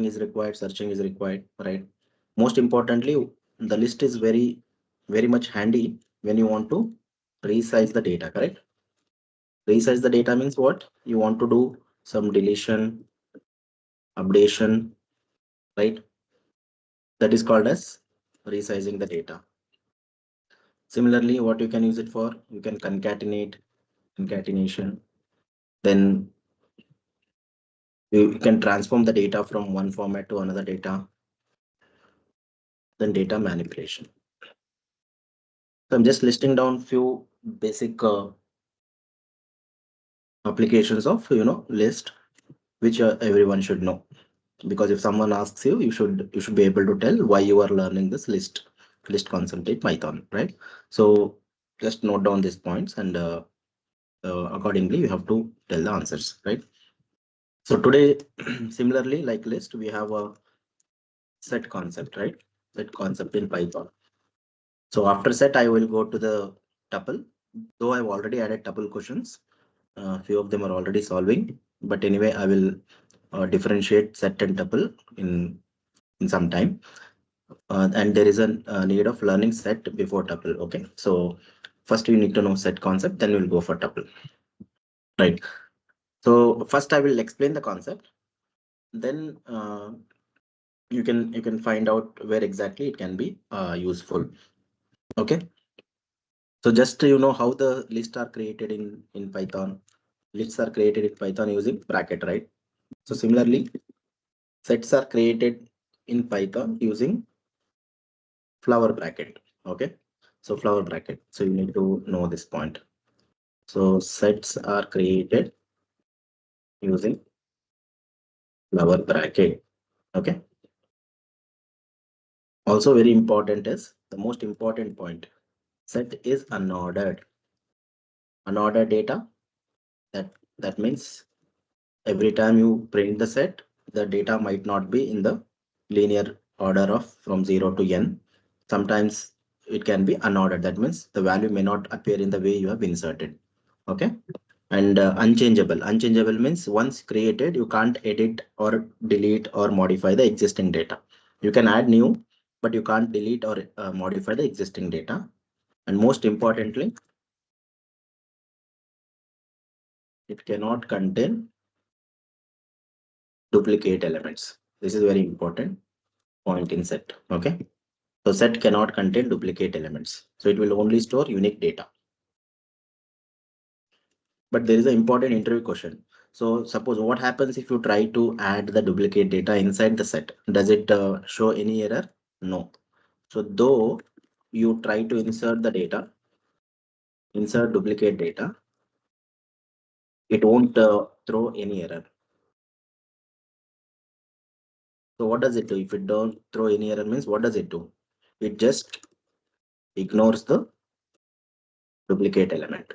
is required, searching is required, right? Most importantly, the list is very much handy when you want to resize the data, correct? Resize the data means what? You want to do some deletion, updation, right? That is called as resizing the data. Similarly, what you can use it for, you can concatenation. Then you can transform the data from one format to another data. Then data manipulation. So I'm just listing down few basic applications of list, which everyone should know. Because if someone asks you, you should be able to tell why you are learning this list concept in Python, right? So just note down these points, and accordingly you have to tell the answers, right? So today, similarly, like list, we have a set concept, right? Set concept in Python. So after set, I will go to the tuple. Though I've already added tuple questions, few of them are already solving. But anyway, I will differentiate set and tuple in some time. And there is a need of learning set before tuple. Okay, so first you need to know set concept, then we'll go for tuple, right? So first I will explain the concept, then you can find out where exactly it can be useful. Okay, so just to how the lists are created in Python. Lists are created in Python using bracket, right? So similarly, sets are created in Python using flower bracket. Okay, so flower bracket, so you need to know this point. So sets are created using flower bracket. Okay, also very important is the most important point, set is unordered data. That means every time you print the set, the data might not be in the linear order of from 0 to n. Sometimes it can be unordered. That means the value may not appear in the way you have inserted. Okay. And unchangeable. Unchangeable means once created, you can't edit or delete or modify the existing data. You can add new, but you can't delete or modify the existing data. And most importantly, it cannot contain duplicate elements. This is very important point in set. Okay. So set cannot contain duplicate elements. So it will only store unique data. But there is an important interview question. So suppose what happens if you try to add the duplicate data inside the set? Does it show any error? No. So though you try to insert the data, insert duplicate data, it won't throw any error. So what does it do? If it don't throw any error means what does it do? It just ignores the duplicate element,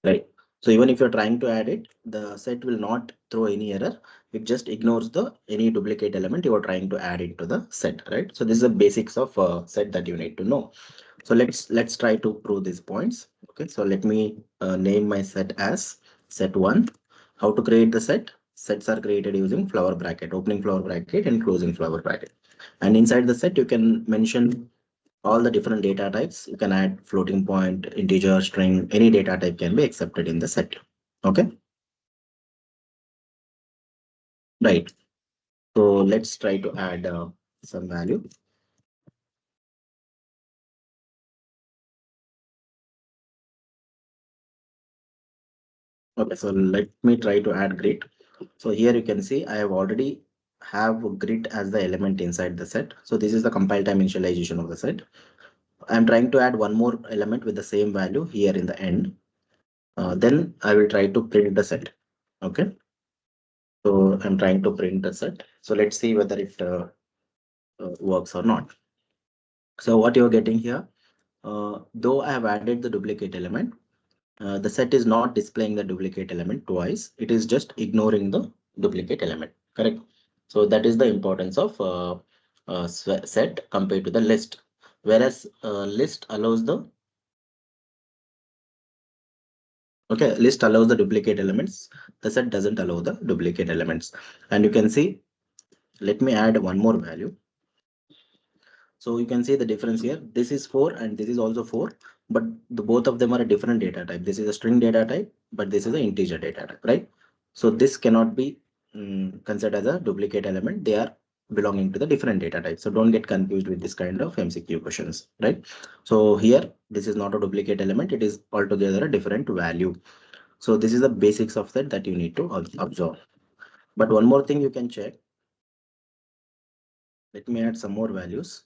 right? So even if you're trying to add it, the set will not throw any error. It just ignores the any duplicate element you are trying to add into the set, right? So this is the basics of set that you need to know. So let's try to prove these points. Okay, so let me name my set as set1. How to create the set? Sets are created using flower bracket, opening flower bracket and closing flower bracket. And inside the set, you can mention all the different data types. You can add floating point, integer, string, any data type can be accepted in the set. Okay, right. So let's try to add some value. Okay, so let me try to add grid. So here you can see I have already have grid as the element inside the set. So this is the compile time initialization of the set. I'm trying to add one more element with the same value here in the end. Then I will try to print the set. Okay. So I'm trying to print the set. So let's see whether it works or not. So what you're getting here, though I have added the duplicate element, the set is not displaying the duplicate element twice. It is just ignoring the duplicate element. Correct. So that is the importance of set compared to the list. Whereas list allows the list allows the duplicate elements. The set doesn't allow the duplicate elements. And you can see Let me add one more value. So you can see the difference here. This is 4 and this is also 4, but the both of them are a different data type. This is a string data type, but this is an integer data type, right? So this cannot be considered as a duplicate element. They are belonging to the different data type. So don't get confused with this kind of MCQ questions, right? So here, this is not a duplicate element. It is altogether a different value. So this is the basics of that you need to observe. But one more thing you can check. Let me add some more values.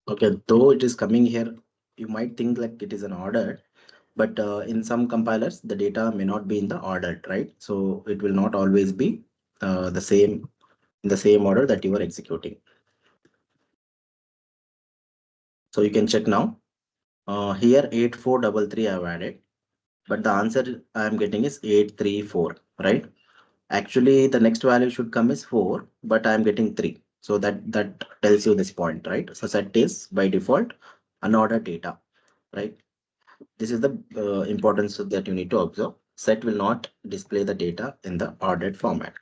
Okay, though it is coming here, you might think like it is an order, but in some compilers, the data may not be in the ordered, right? So it will not always be the same in the same order that you are executing. So you can check now. Here 8433 I have added, but the answer I am getting is 834, right? Actually, the next value should come is 4, but I am getting 3. So that tells you this point, right? So set is by default unordered data, right? This is the importance that you need to observe. Set will not display the data in the ordered format.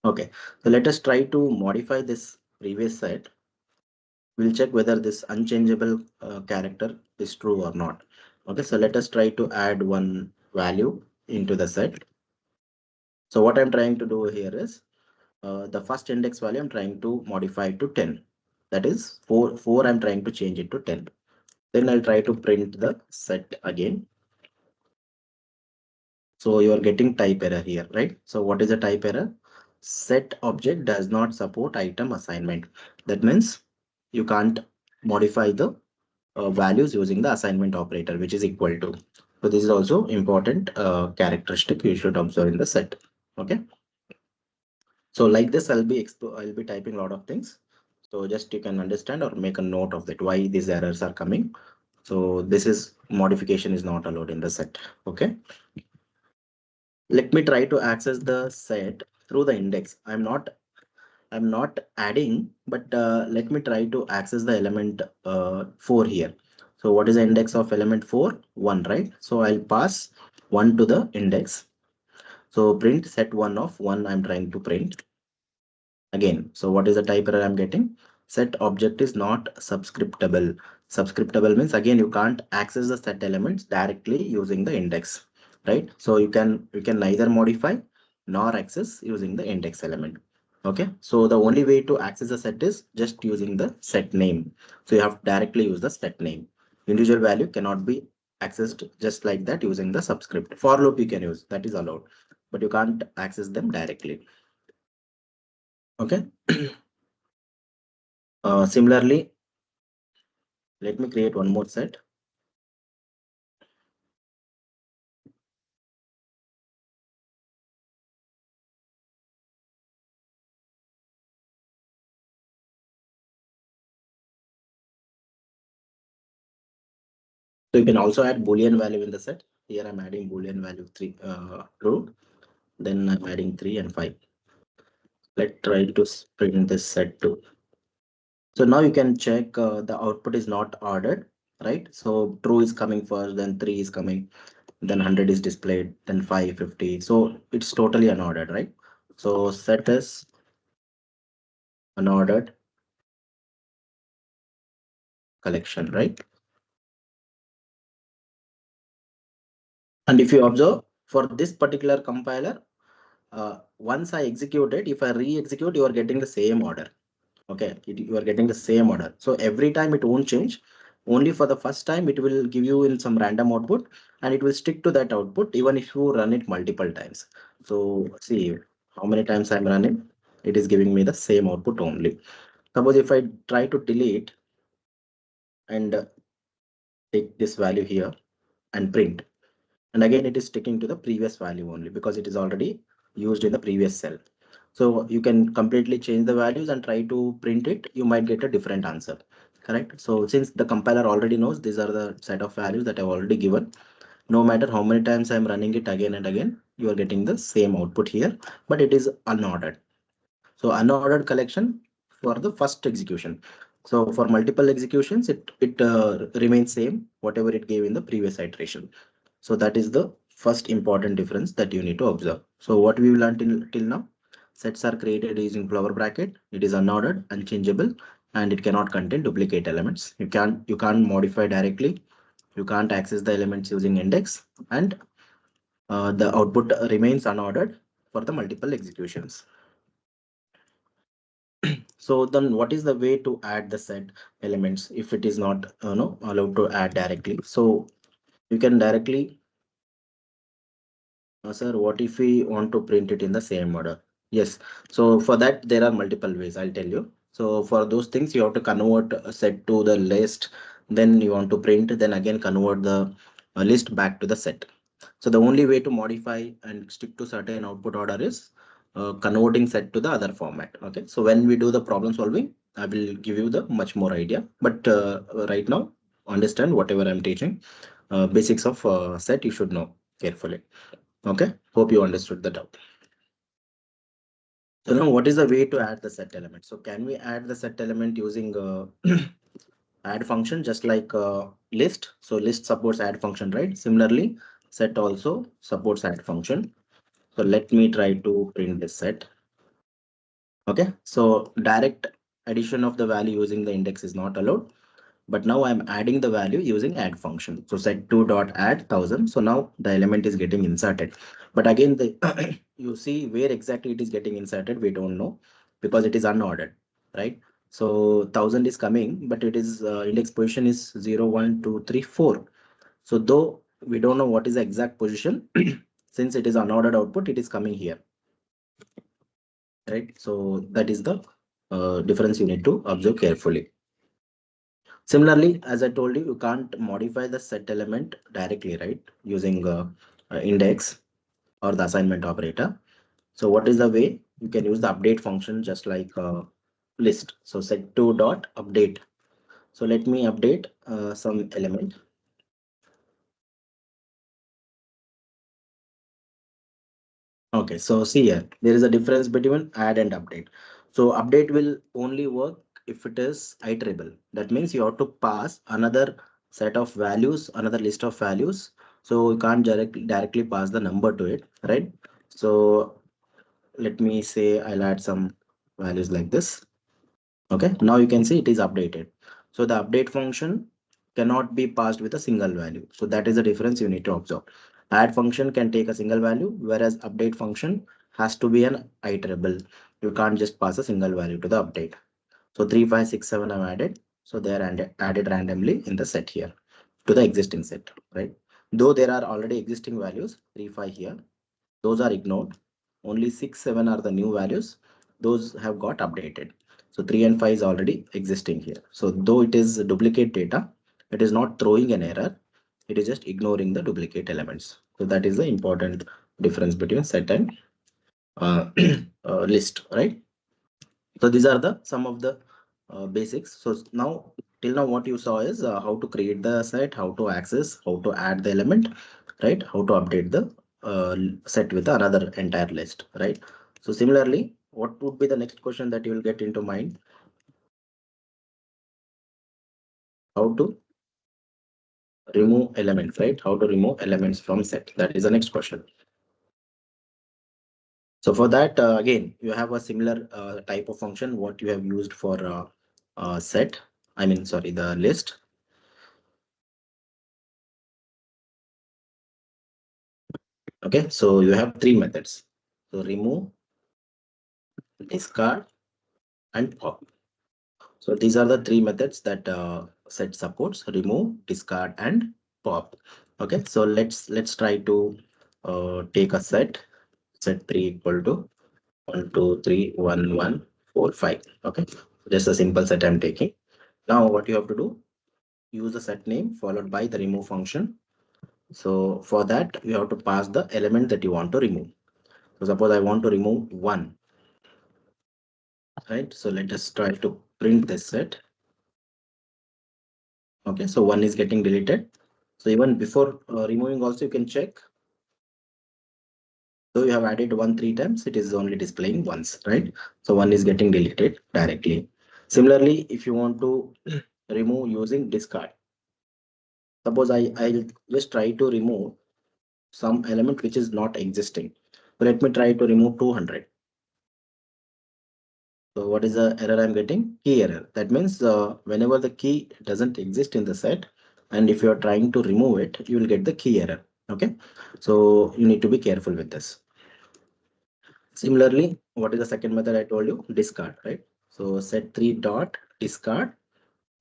Okay, so let us try to modify this previous set. We'll check whether this unchangeable character is true or not. Okay, so let us try to add one value into the set. So what I'm trying to do here is the first index value I'm trying to modify to 10. That is 4 I'm trying to change it to 10. Then I'll try to print the set again. So you are getting type error here, right? So what is a type error? Set object does not support item assignment. That means you can't modify the values using the assignment operator, which is equal to. So this is also important characteristic you should observe in the set. Okay. So like this, I'll be typing a lot of things. So just you can understand or make a note of that why these errors are coming. So this is modification is not allowed in the set. Okay. Let me try to access the set through the index. I'm not adding, but let me try to access the element 4 here. So what is the index of element 4? 1, right? So I'll pass 1 to the index. So print set 1 of 1 I'm trying to print. Again, so what is the type error I'm getting? Set object is not subscriptable. Subscriptable means again you can't access the set elements directly using the index, right? So you can neither modify nor access using the index element. Okay, so the only way to access the set is just using the set name. So you have to directly use the set name. Individual value cannot be accessed just like that using the subscript. For loop you can use, that is allowed, but you can't access them directly. Okay. Similarly, let me create one more set. So you can also add Boolean value in the set. Here I'm adding Boolean value 3 true. Then I'm adding 3 and 5. Let's try to print this set too. So now you can check the output is not ordered, right? So true is coming first, then 3 is coming, then 100 is displayed, then 550. So it's totally unordered, right? So set is unordered collection, right? And if you observe for this particular compiler, once I execute it, if I re-execute, you are getting the same order. Okay, you are getting the same order. So every time it won't change. Only for the first time, it will give you in some random output and it will stick to that output even if you run it multiple times. So see how many times I'm running, it is giving me the same output only. Suppose if I try to delete and take this value here and print, and again it is sticking to the previous value only because it is already used in the previous cell. So you can completely change the values and try to print it. You might get a different answer. Correct. So since the compiler already knows these are the set of values that I've already given, no matter how many times I'm running it again and again, you are getting the same output here, but it is unordered. So unordered collection for the first execution. So for multiple executions, it remains same whatever it gave in the previous iteration. So that is the first important difference that you need to observe. So what we learned till now, sets are created using flower bracket. It is unordered, unchangeable, and it cannot contain duplicate elements. You can't modify directly. You can't access the elements using index, and the output remains unordered for the multiple executions. So then what is the way to add the set elements if it is not no, allowed to add directly? So you can directly, sir, what if we want to print it in the same order? Yes. So for that, there are multiple ways, I'll tell you. So for those things, you have to convert a set to the list. Then you want to print, then again convert the list back to the set. So the only way to modify and stick to certain output order is converting set to the other format. Okay. So when we do the problem solving, I will give you the much more idea. But right now, understand whatever I'm teaching. Basics of set you should know carefully. Okay, hope you understood the doubt. So now what is the way to add the set element? So can we add the set element using add function just like list? So list supports add function, right? Similarly, set also supports add function. So let me try to print this set. Okay, so direct addition of the value using the index is not allowed. But now I'm adding the value using add function. So set2 dot add 1000. So now the element is getting inserted. But again, the you see where exactly it is getting inserted, we don't know because it is unordered, right? So 1000 is coming, but it is index position is 0, 1, 2, 3, 4. So though we don't know what is the exact position, since it is unordered output, it is coming here, right? So that is the difference you need to observe carefully. Similarly, as I told you, you can't modify the set element directly, right? Using index or the assignment operator. So what is the way? You can use the update function just like list. So set2 dot update. So let me update some element. Okay, so see here, there is a difference between add and update. So update will only work if it is iterable. That means you have to pass another set of values, another list of values. So you can't directly pass the number to it, right? So let me say I'll add some values like this. Okay, now you can see it is updated. So the update function cannot be passed with a single value. So that is the difference you need to observe. Add function can take a single value, whereas update function has to be an iterable. You can't just pass a single value to the update. So 3, 5, 6, 7 I've added. So they are added randomly in the set here to the existing set, right? Though there are already existing values, 3, 5 here, those are ignored. Only 6, 7 are the new values. Those have got updated. So 3 and 5 is already existing here. So though it is duplicate data, it is not throwing an error. It is just ignoring the duplicate elements. So that is the important difference between set and list, right? So these are the some of the basics. So now till now what you saw is how to create the set, how to access, how to add the element, right? How to update the set with another entire list, right? So similarly, what would be the next question that you will get into mind? How to remove elements, right? How to remove elements from set? That is the next question. So for that, again, you have a similar type of function what you have used for set. I mean, sorry, the list. Okay, so you have three methods. So remove, discard, and pop. So these are the three methods that set supports: remove, discard, and pop. Okay, so let's try to take a set. Set three equal to 1, 2, 3, 1, 1, 4, 5. Okay, just a simple set I'm taking. Now what you have to do? Use the set name followed by the remove function. So for that, you have to pass the element that you want to remove. So suppose I want to remove 1. right? So let us try to print this set. Okay, so one is getting deleted. So even before removing also you can check. Though you have added one three times, it is only displaying once, right? So one is getting deleted directly. Similarly, if you want to remove using discard, suppose I'll just try to remove some element which is not existing. So let me try to remove 200. So what is the error I'm getting? Key error. That means whenever the key doesn't exist in the set, and if you are trying to remove it, you will get the key error. Okay, so you need to be careful with this. Similarly, what is the second method I told you? Discard, right? So set 3 dot discard.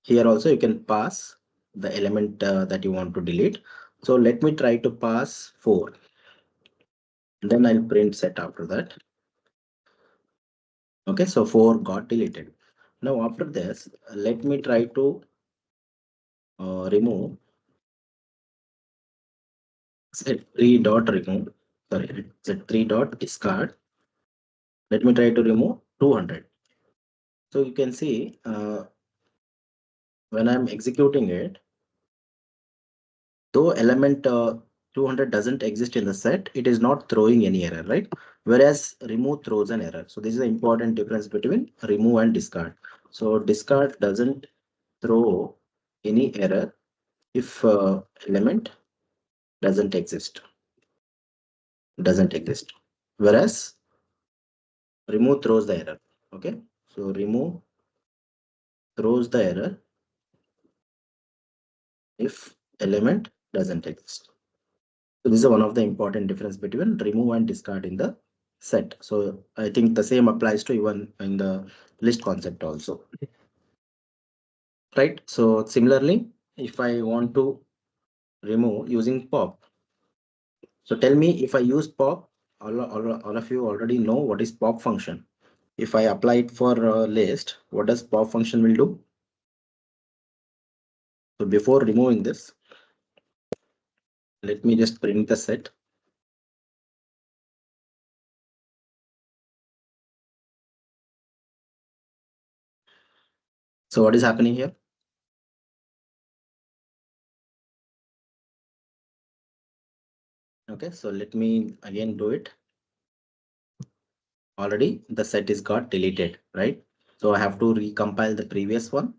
Here also you can pass the element that you want to delete. So let me try to pass 4. Then I'll print set after that. Okay, so 4 got deleted. Now after this, let me try to remove set 3 dot remove. Sorry, set 3 dot discard. Let me try to remove 200. So you can see when I'm executing it, though element 200 doesn't exist in the set, it is not throwing any error, right? Whereas remove throws an error. So this is the important difference between remove and discard. So discard doesn't throw any error if element doesn't exist, whereas remove throws the error. Okay, so remove throws the error if element doesn't exist. So this is one of the important difference between remove and discard in the set. So I think the same applies to even in the list concept also, right? So similarly, if I want to remove using pop, so tell me if I use pop, all of you already know what is pop function. If I apply it for a list, what does pop function will do? So before removing this, let me just print the set. So what is happening here? Okay, so let me again do it. Already the set is got deleted, right? So I have to recompile the previous one.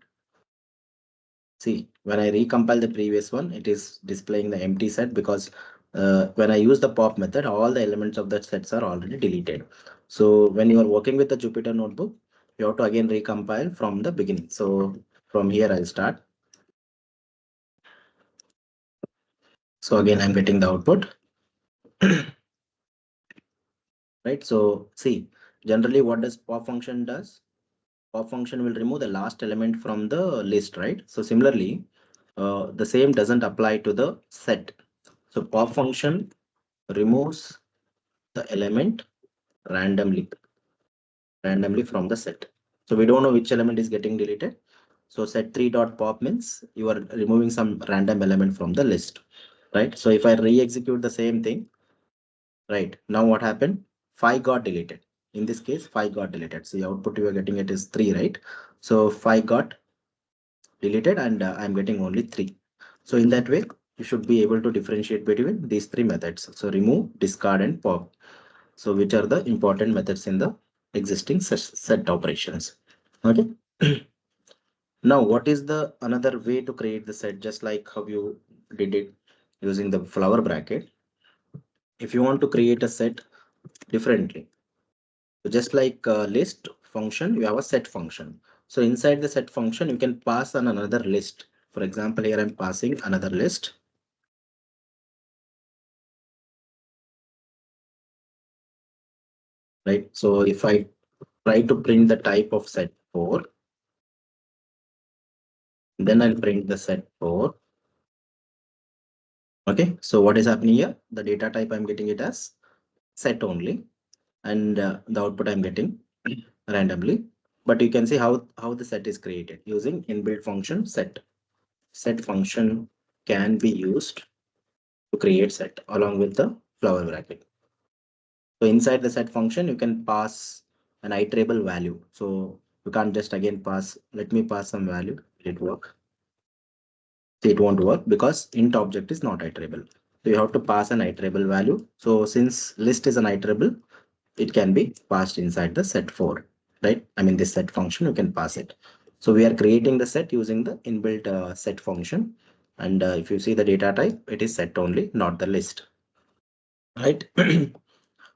See, when I recompile the previous one, it is displaying the empty set because when I use the pop method, all the elements of that sets are already deleted. So when you are working with the Jupyter notebook, you have to again recompile from the beginning. So from here I'll start. So again, I'm getting the output, right? So see, generally what does pop function does? Pop function will remove the last element from the list, right? So similarly, the same doesn't apply to the set. So pop function removes the element randomly from the set. So we don't know which element is getting deleted. So set 3 dot pop means you are removing some random element from the list, right? So if I re-execute the same thing, right, now what happened? 5 got deleted. In this case, 5 got deleted. So the output you are getting it is 3, right? So 5 got deleted and I'm getting only 3. So in that way, you should be able to differentiate between these three methods. So remove, discard and pop. So which are the important methods in the existing set operations. Okay. Now, what is the another way to create the set, just like how you did it using the flower bracket? If you want to create a set differently, so just like a list function, you have a set function. So inside the set function, you can pass on another list. For example, here I'm passing another list, right? So if I try to print the type of set 4, then I'll print the set 4. Okay, so what is happening here? The data type I'm getting it as set only, and the output I'm getting randomly. But you can see how the set is created using inbuilt function set. Set function can be used to create set along with the flower bracket. So inside the set function, you can pass an iterable value. So you can't just again pass, let me pass some value. Will it work? See, it won't work because int object is not iterable. So you have to pass an iterable value. So since list is an iterable, it can be passed inside the set 4, right? I mean, this set function, you can pass it. So we are creating the set using the inbuilt set function. And if you see the data type, it is set only, not the list, right?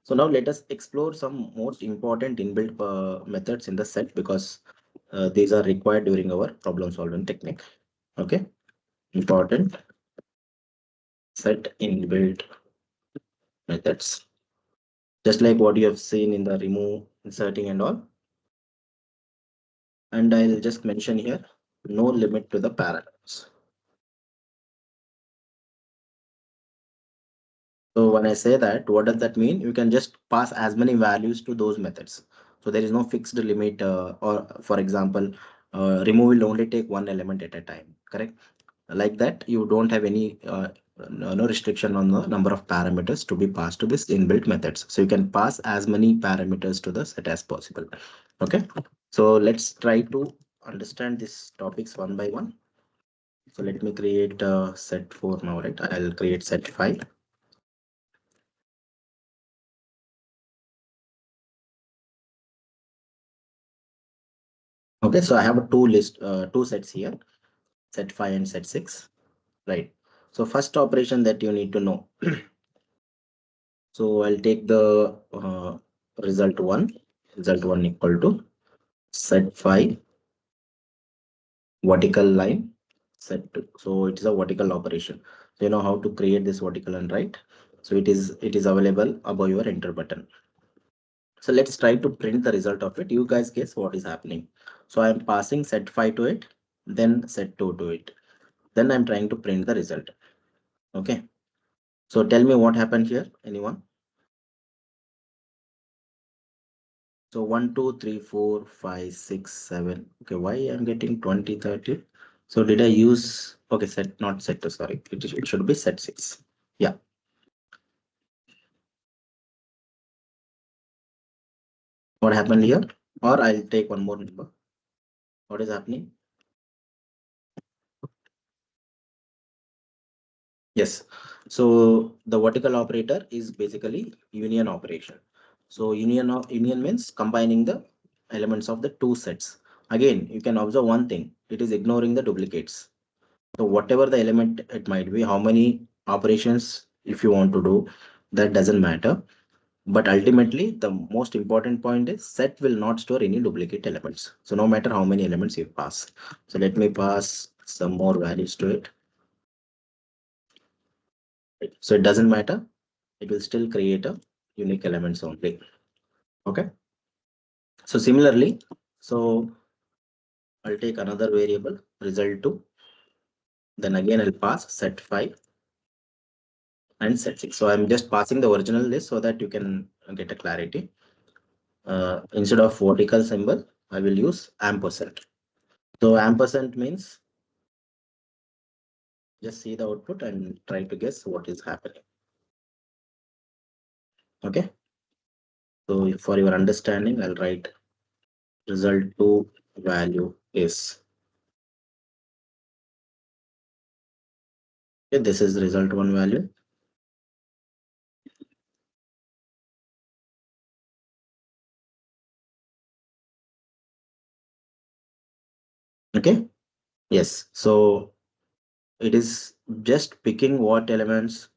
So now let us explore some most important inbuilt methods in the set because these are required during our problem solving technique. Okay, important set inbuilt methods, just like what you have seen in the remove, inserting and all. And I'll just mention here, no limit to the parameters. So when I say that, what does that mean? You can just pass as many values to those methods. So there is no fixed limit, or for example, remove will only take one element at a time, correct? Like that, you don't have any no restriction on the number of parameters to be passed to this inbuilt methods. So you can pass as many parameters to the set as possible. Okay, so let's try to understand these topics one by one. So let me create set 4 now, right? I'll create set 5. Okay, so I have a two sets here, set 5 and set 6, right? So first operation that you need to know. So I'll take the result 1, result 1 equal to set 5 vertical line set 2. So it is a vertical operation. So you know how to create this vertical line, right? So it is available above your enter button. So let's try to print the result of it. You guys guess what is happening. So I'm passing set 5 to it, then set 2 to it. Then I'm trying to print the result. Okay. So tell me what happened here. Anyone? So 1, 2, 3, 4, 5, 6, 7. Okay, why I'm getting 20, 30? So did I use, okay, set, not set 2, sorry. It should be set 6. Yeah. What happened here? Or I'll take one more number. What is happening? Yes. So the vertical operator is basically union operation. So union means combining the elements of the two sets. Again, you can observe one thing. It is ignoring the duplicates. So whatever the element it might be, how many operations if you want to do, that doesn't matter. But ultimately, the most important point is set will not store any duplicate elements. So no matter how many elements you pass. So let me pass some more values to it. So it doesn't matter. It will still create a unique elements only. Okay. So similarly, so I'll take another variable result 2. Then again, I'll pass set 5 and set 6. So I'm just passing the original list so that you can get a clarity. Instead of vertical symbol, I will use ampersand. So ampersand means just see the output and try to guess what is happening. Okay. So for your understanding, I'll write result 2 value is. Okay, this is result 1 value. Okay. Yes. So it is just picking what elements,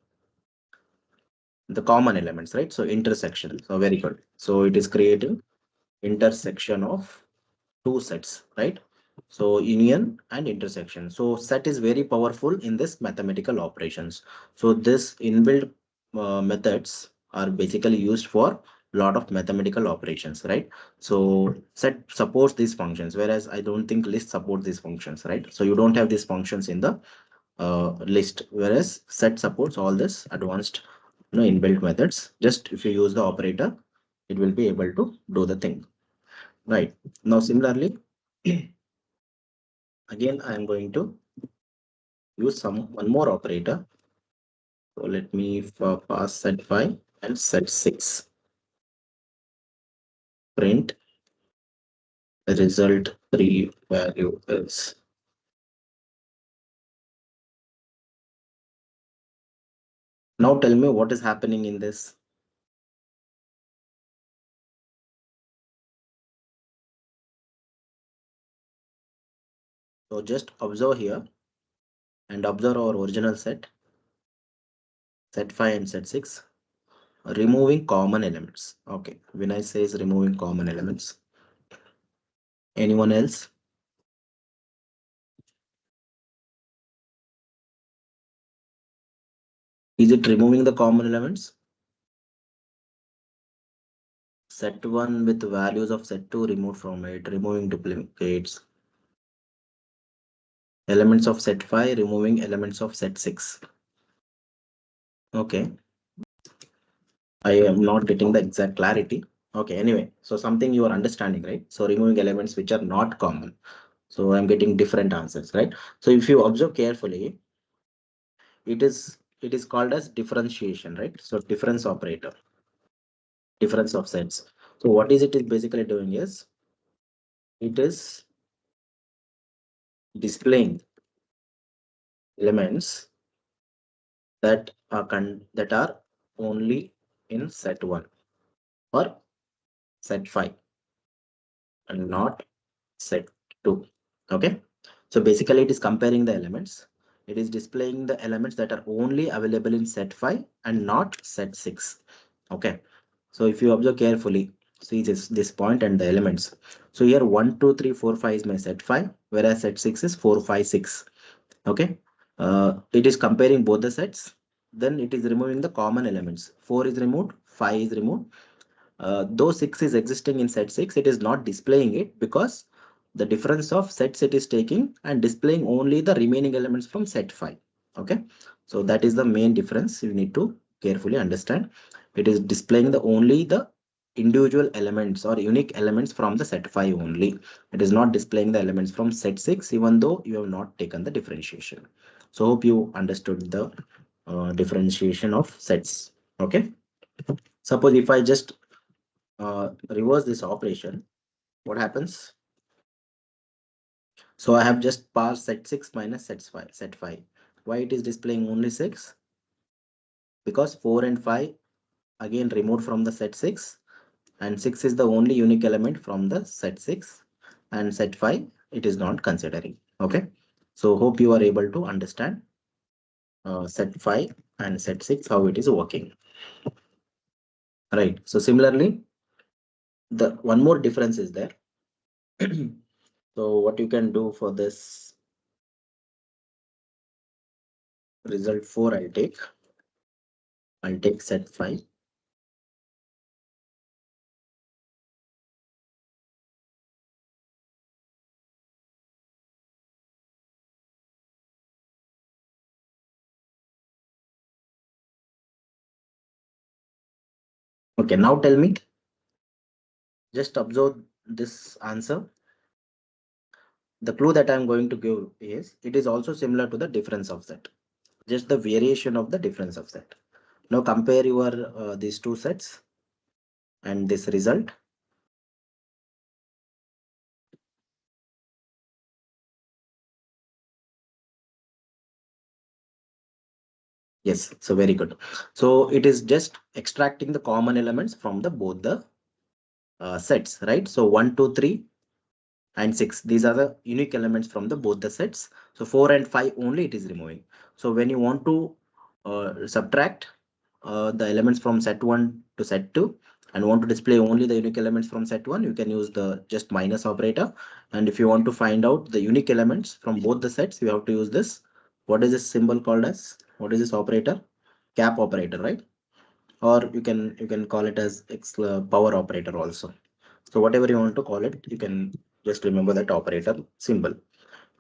the common elements, right? So intersection. So very good. So it is creating intersection of two sets, right? So union and intersection. So set is very powerful in this mathematical operations. So this inbuilt methods are basically used for lot of mathematical operations, right? So set supports these functions, whereas I don't think list supports these functions, right? So you don't have these functions in the list, whereas set supports all this advanced, inbuilt methods. Just if you use the operator, it will be able to do the thing, right? Now similarly, again I am going to use some one more operator. So let me pass set 5 and set 6. print result 3 value is. Now tell me what is happening in this. So just observe here and observe our original set 5 and set 6, removing common elements. Okay, Vinay says removing common elements. Anyone else? Is it removing the common elements? Set 1 with values of set 2 removed from it, removing duplicates. Elements of set 5, removing elements of set 6. Okay, I am not getting the exact clarity. Okay, anyway, so something you are understanding, right? So removing elements which are not common. So I'm getting different answers, right? So if you observe carefully, it is called as differentiation, right? So difference operator, difference of sets. So what is it is basically doing is it is displaying elements that are only in set 1 or set 5 and not set 2. Okay, so basically it is comparing the elements. It is displaying the elements that are only available in set 5 and not set 6. Okay, so if you observe carefully, see this point and the elements. So here 1 2 3 4 5 is my set 5, whereas set 6 is 4 5 6. Okay, it is comparing both the sets. Then it is removing the common elements. 4 is removed, 5 is removed. Though 6 is existing in set 6, it is not displaying it because the difference of sets it is taking and displaying only the remaining elements from set 5. Okay, so that is the main difference you need to carefully understand. It is displaying the only the individual elements or unique elements from the set 5 only. It is not displaying the elements from set 6 even though you have not taken the differentiation. So hope you understood the differentiation of sets. Okay, suppose if I just reverse this operation, what happens? So I have just passed set 6 minus set 5. Why it is displaying only 6? Because 4 and 5 again removed from the set 6 and 6 is the only unique element from the set 6 and set 5 it is not considering. Okay, so hope you are able to understand set 5 and set 6 how it is working. Right, so similarly the one more difference is there. So what you can do for this result 4, I'll take set 5. Okay, now tell me, just observe this answer. The clue that I'm going to give is it is also similar to the difference of set, just the variation of the difference of set. Now compare your these two sets and this result. Yes, so very good. So it is just extracting the common elements from the both the sets, right? So 1 2 3 and 6, these are the unique elements from the both the sets. So 4 and 5 only it is removing. So when you want to subtract the elements from set 1 to set 2 and want to display only the unique elements from set 1, you can use the just minus operator. And if you want to find out the unique elements from both the sets, you have to use this. What is this symbol called as? What is this operator? Cap operator, right? Or you can call it as power operator also. So whatever you want to call it, you can just remember that operator symbol.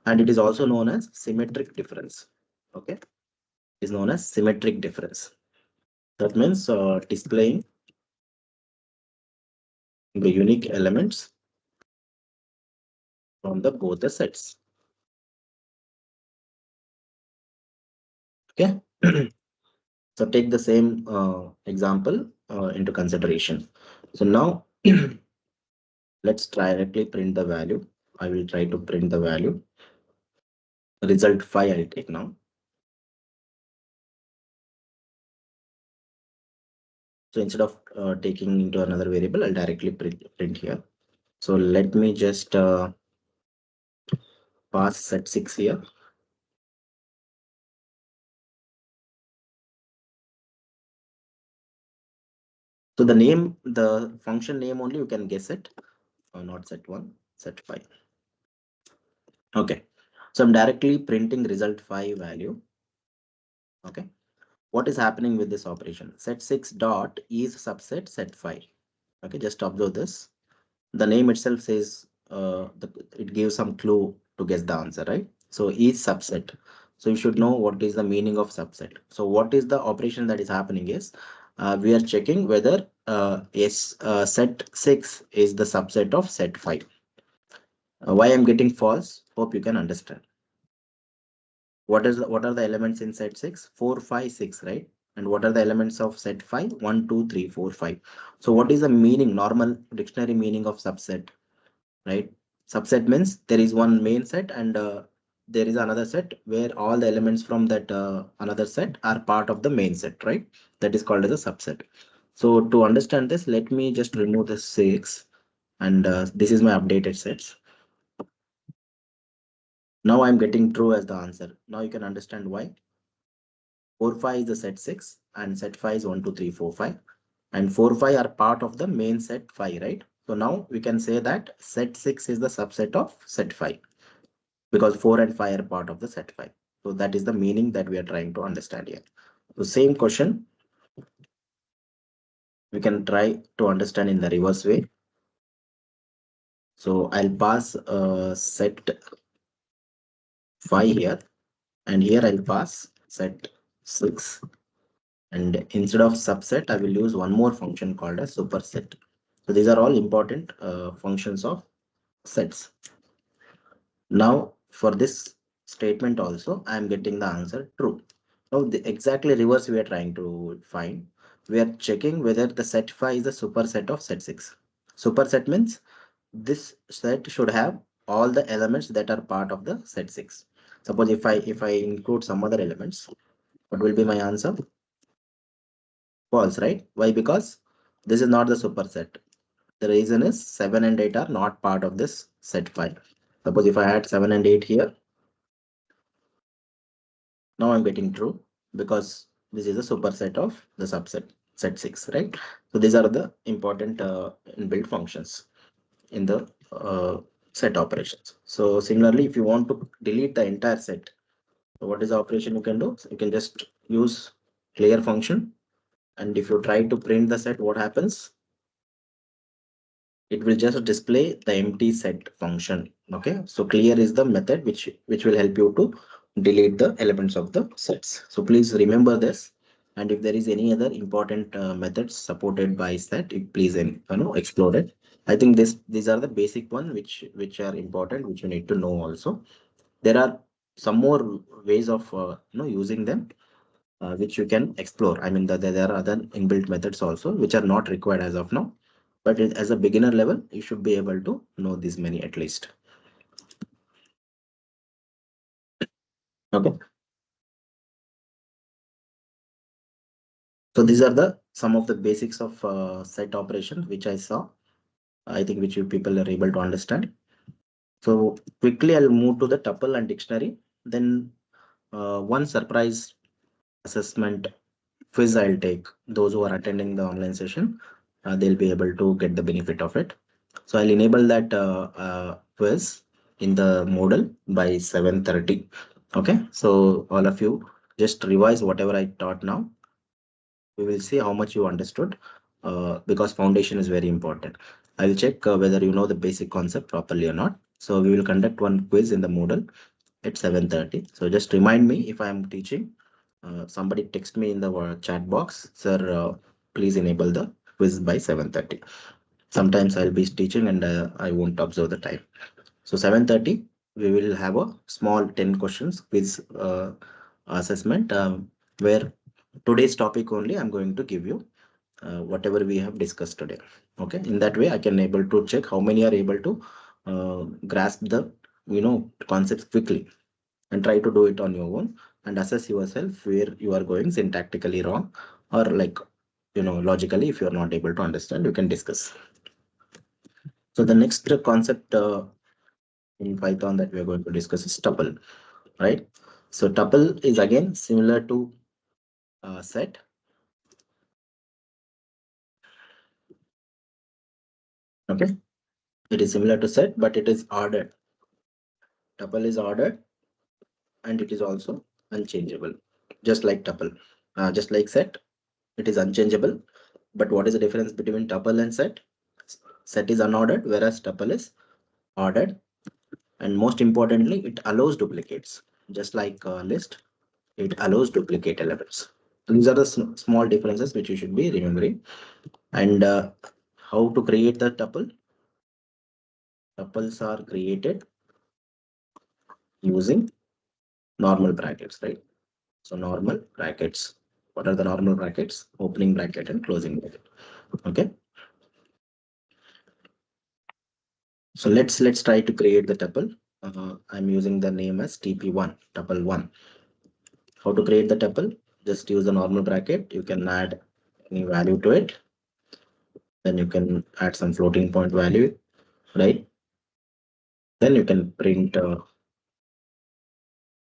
And it is also known as symmetric difference. Okay, it is known as symmetric difference. That means displaying the unique elements from the both the sets. Okay, so take the same example into consideration. So now Let's directly print the value. I will try to print the value. Result 5 I'll take now. So instead of taking into another variable, I'll directly print here. So let me just pass set 6 here. So the function name only you can guess it. Not set 1, set 5. Okay. So I'm directly printing result 5 value. Okay. What is happening with this operation? Set 6 dot is subset set 5. Okay. Just observe this. The name itself says it gives some clue to guess the answer, right? So is subset. So you should know what is the meaning of subset. So what is the operation that is happening is we are checking whether set 6 is the subset of set 5. Why I'm getting false? Hope you can understand. What are the elements in set 6? 4, 5, 6, right? And what are the elements of set 5? 1, 2, 3, 4, 5. So what is the meaning, normal dictionary meaning of subset? Right? Subset means there is one main set and there is another set where all the elements from that another set are part of the main set, right? That is called as a subset. So to understand this, let me just remove the 6 and this is my updated sets. Now I'm getting true as the answer. Now you can understand why. 4, 5 is the set 6 and set 5 is 1, 2, 3, 4, 5. And 4, 5 are part of the main set 5, right? So now we can say that set 6 is the subset of set 5 because 4 and 5 are part of the set 5. So that is the meaning that we are trying to understand here. So same question, we can try to understand in the reverse way. So I'll pass set 5 here and here I'll pass set 6. And instead of subset, I will use one more function called as superset. So these are all important functions of sets. Now for this statement also, I am getting the answer true. Now the exactly reverse we are trying to find. We are checking whether the set 5 is a superset of set 6. Superset means this set should have all the elements that are part of the set 6. Suppose if I include some other elements, what will be my answer? False, right? Why? Because this is not the superset. The reason is 7 and 8 are not part of this set 5. Suppose if I add 7 and 8 here, now I'm getting true because this is a superset of the subset set 6, right? So these are the important inbuilt functions in the set operations. So similarly, if you want to delete the entire set, so what is the operation you can do? So you can just use clear function, and if you try to print the set, what happens? It will just display the empty set function. Okay, so clear is the method which will help you to delete the elements of the sets. So please remember this, and if there is any other important methods supported by set, please explore it. I think these are the basic one which are important, which you need to know. Also there are some more ways of using them, which you can explore. I mean, there are other inbuilt methods also, which are not required as of now. But as a beginner level, you should be able to know these many at least. Okay. So these are the some of the basics of set operations, which I saw. I think which you people are able to understand. So quickly, I'll move to the tuple and dictionary. Then one surprise assessment quiz I'll take. Those who are attending the online session, they'll be able to get the benefit of it. So I'll enable that quiz in the Moodle by 7:30. Okay, so all of you just revise whatever I taught now. We will see how much you understood because foundation is very important. I will check whether you know the basic concept properly or not. So we will conduct one quiz in the Moodle at 7:30. So just remind me if I am teaching. Somebody text me in the chat box, sir, please enable the quiz by 7:30. Sometimes I'll be teaching and I won't observe the time. So 7:30, we will have a small 10 questions quiz assessment where today's topic only I'm going to give you whatever we have discussed today. Okay, in that way I can able to check how many are able to grasp the concepts quickly, and try to do it on your own, and assess yourself where you are going syntactically wrong, or like logically, if you are not able to understand, you can discuss. So the next concept in Python that we are going to discuss is tuple, right? So tuple is again similar to set. Okay, it is similar to set, but it is ordered. Tuple is ordered, and it is also unchangeable, just like tuple. Just like set, it is unchangeable. But what is the difference between tuple and set? Set is unordered, whereas tuple is ordered. And most importantly, it allows duplicates. Just like a list, it allows duplicate elements. These are the small differences which you should be remembering. And how to create the tuple? Tuples are created using normal brackets, right? So normal brackets. What are the normal brackets? Opening bracket and closing bracket. Okay. So let's try to create the tuple. I'm using the name as TP1, tuple one. How to create the tuple? Just use the normal bracket. You can add any value to it. Then you can add some floating point value, right? Then you can print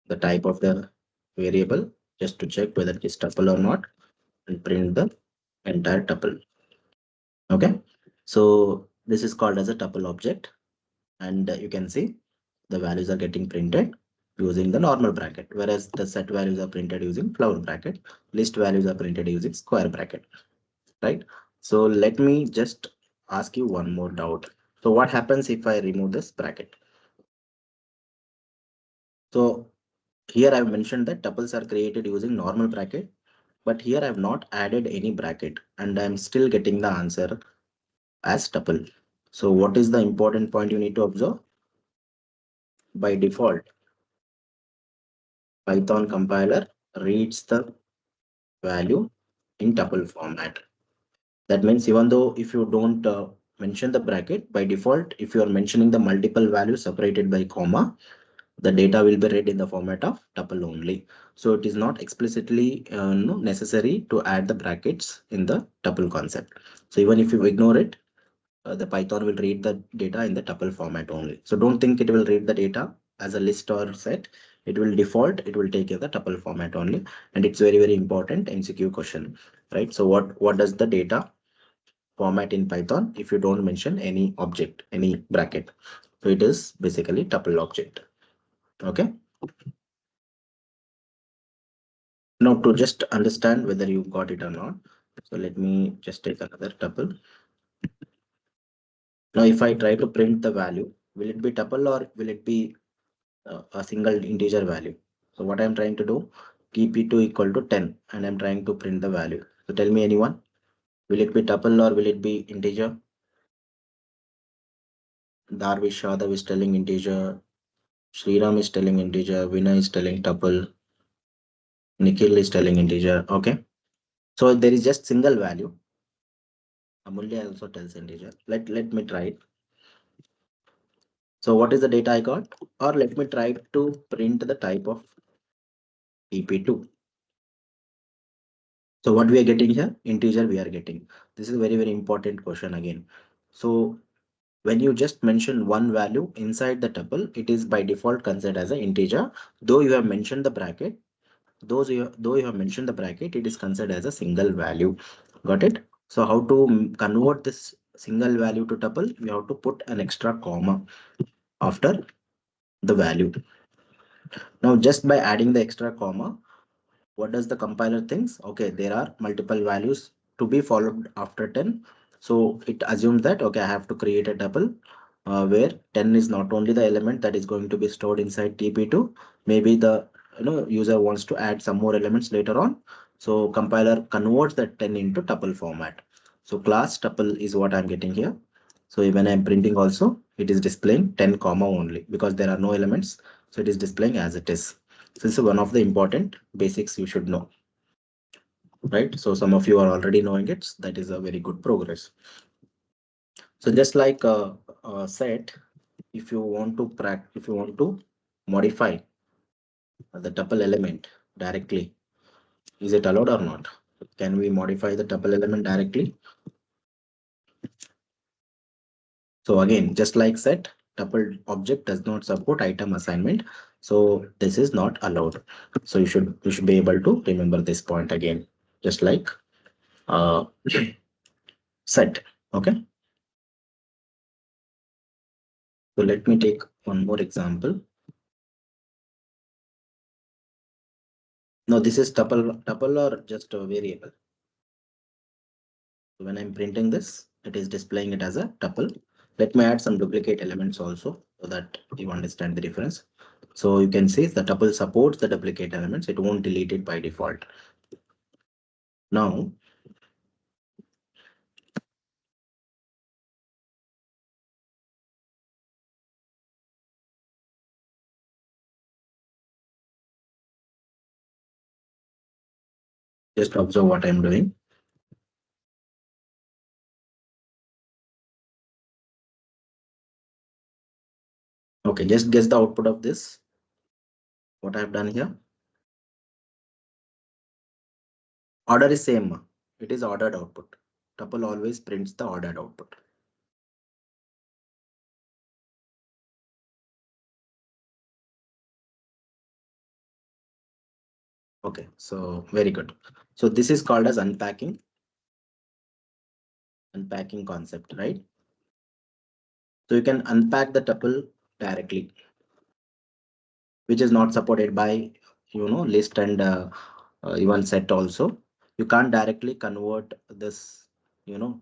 the type of the variable just to check whether it is tuple or not, and print the entire tuple. Okay. So this is called as a tuple object, and you can see the values are getting printed using the normal bracket, whereas the set values are printed using flower bracket, list values are printed using square bracket, right? So let me just ask you one more doubt. So what happens if I remove this bracket? So here I've mentioned that tuples are created using normal bracket, but here I've not added any bracket, and I'm still getting the answer as tuple. So what is the important point you need to observe? By default, Python compiler reads the value in tuple format. That means even though if you don't mention the bracket, by default, if you are mentioning the multiple values separated by comma, the data will be read in the format of tuple only. So it is not explicitly no, necessary to add the brackets in the tuple concept. So even if you ignore it, the Python will read the data in the tuple format only. So don't think it will read the data as a list or set. It will default, it will take the tuple format only. And it's very, very important MCQ question, right? So what does the data format in Python if you don't mention any object, any bracket? So it is basically tuple object. Okay. Now to just understand whether you got it or not. So let me just take another tuple. Now if I try to print the value, will it be tuple or will it be a single integer value? So what I'm trying to do, keep it2 equal to 10, and I'm trying to print the value. So tell me anyone, will it be tuple or will it be integer? Darvish Shadav is telling integer. Sriram is telling integer. Vinay is telling tuple. Nikhil is telling integer. Okay. So there is just single value. Amulya also tells integer. Let me try it. So what is the data I got? Or let me try to print the type of TP2. So what we are getting here? Integer we are getting. This is a very, very important question again. So when you just mention one value inside the tuple, it is by default considered as an integer. Though you have mentioned the bracket, though you have mentioned the bracket, it is considered as a single value. Got it? So how to convert this single value to tuple? We have to put an extra comma after the value. Now just by adding the extra comma, what does the compiler thinks? Okay, there are multiple values to be followed after 10. So it assumes that, okay, I have to create a tuple where 10 is not only the element that is going to be stored inside TP2, maybe the user wants to add some more elements later on. So compiler converts that 10 into tuple format. So class tuple is what I'm getting here. So when I'm printing also, it is displaying 10 comma only because there are no elements. So it is displaying as it is. So this is one of the important basics you should know, right? So some of you are already knowing it. That is a very good progress. So just like set, if you want to modify the tuple element directly, is it allowed or not? Can we modify the tuple element directly? So again, just like set, tuple object does not support item assignment. So this is not allowed. So you should be able to remember this point again, just like uh, set. Okay. So let me take one more example. No, this is tuple or just a variable. So when I'm printing this, it is displaying it as a tuple. Let me add some duplicate elements also so that you understand the difference. So you can see the tuple supports the duplicate elements. It won't delete it by default. Now, just observe what I'm doing. Okay, just guess the output of this. What I've done here. Order is same. It is ordered output. Tuple always prints the ordered output. Okay, so very good. So this is called as unpacking concept, right? So you can unpack the tuple directly, which is not supported by list and even set also. You can't directly convert this you know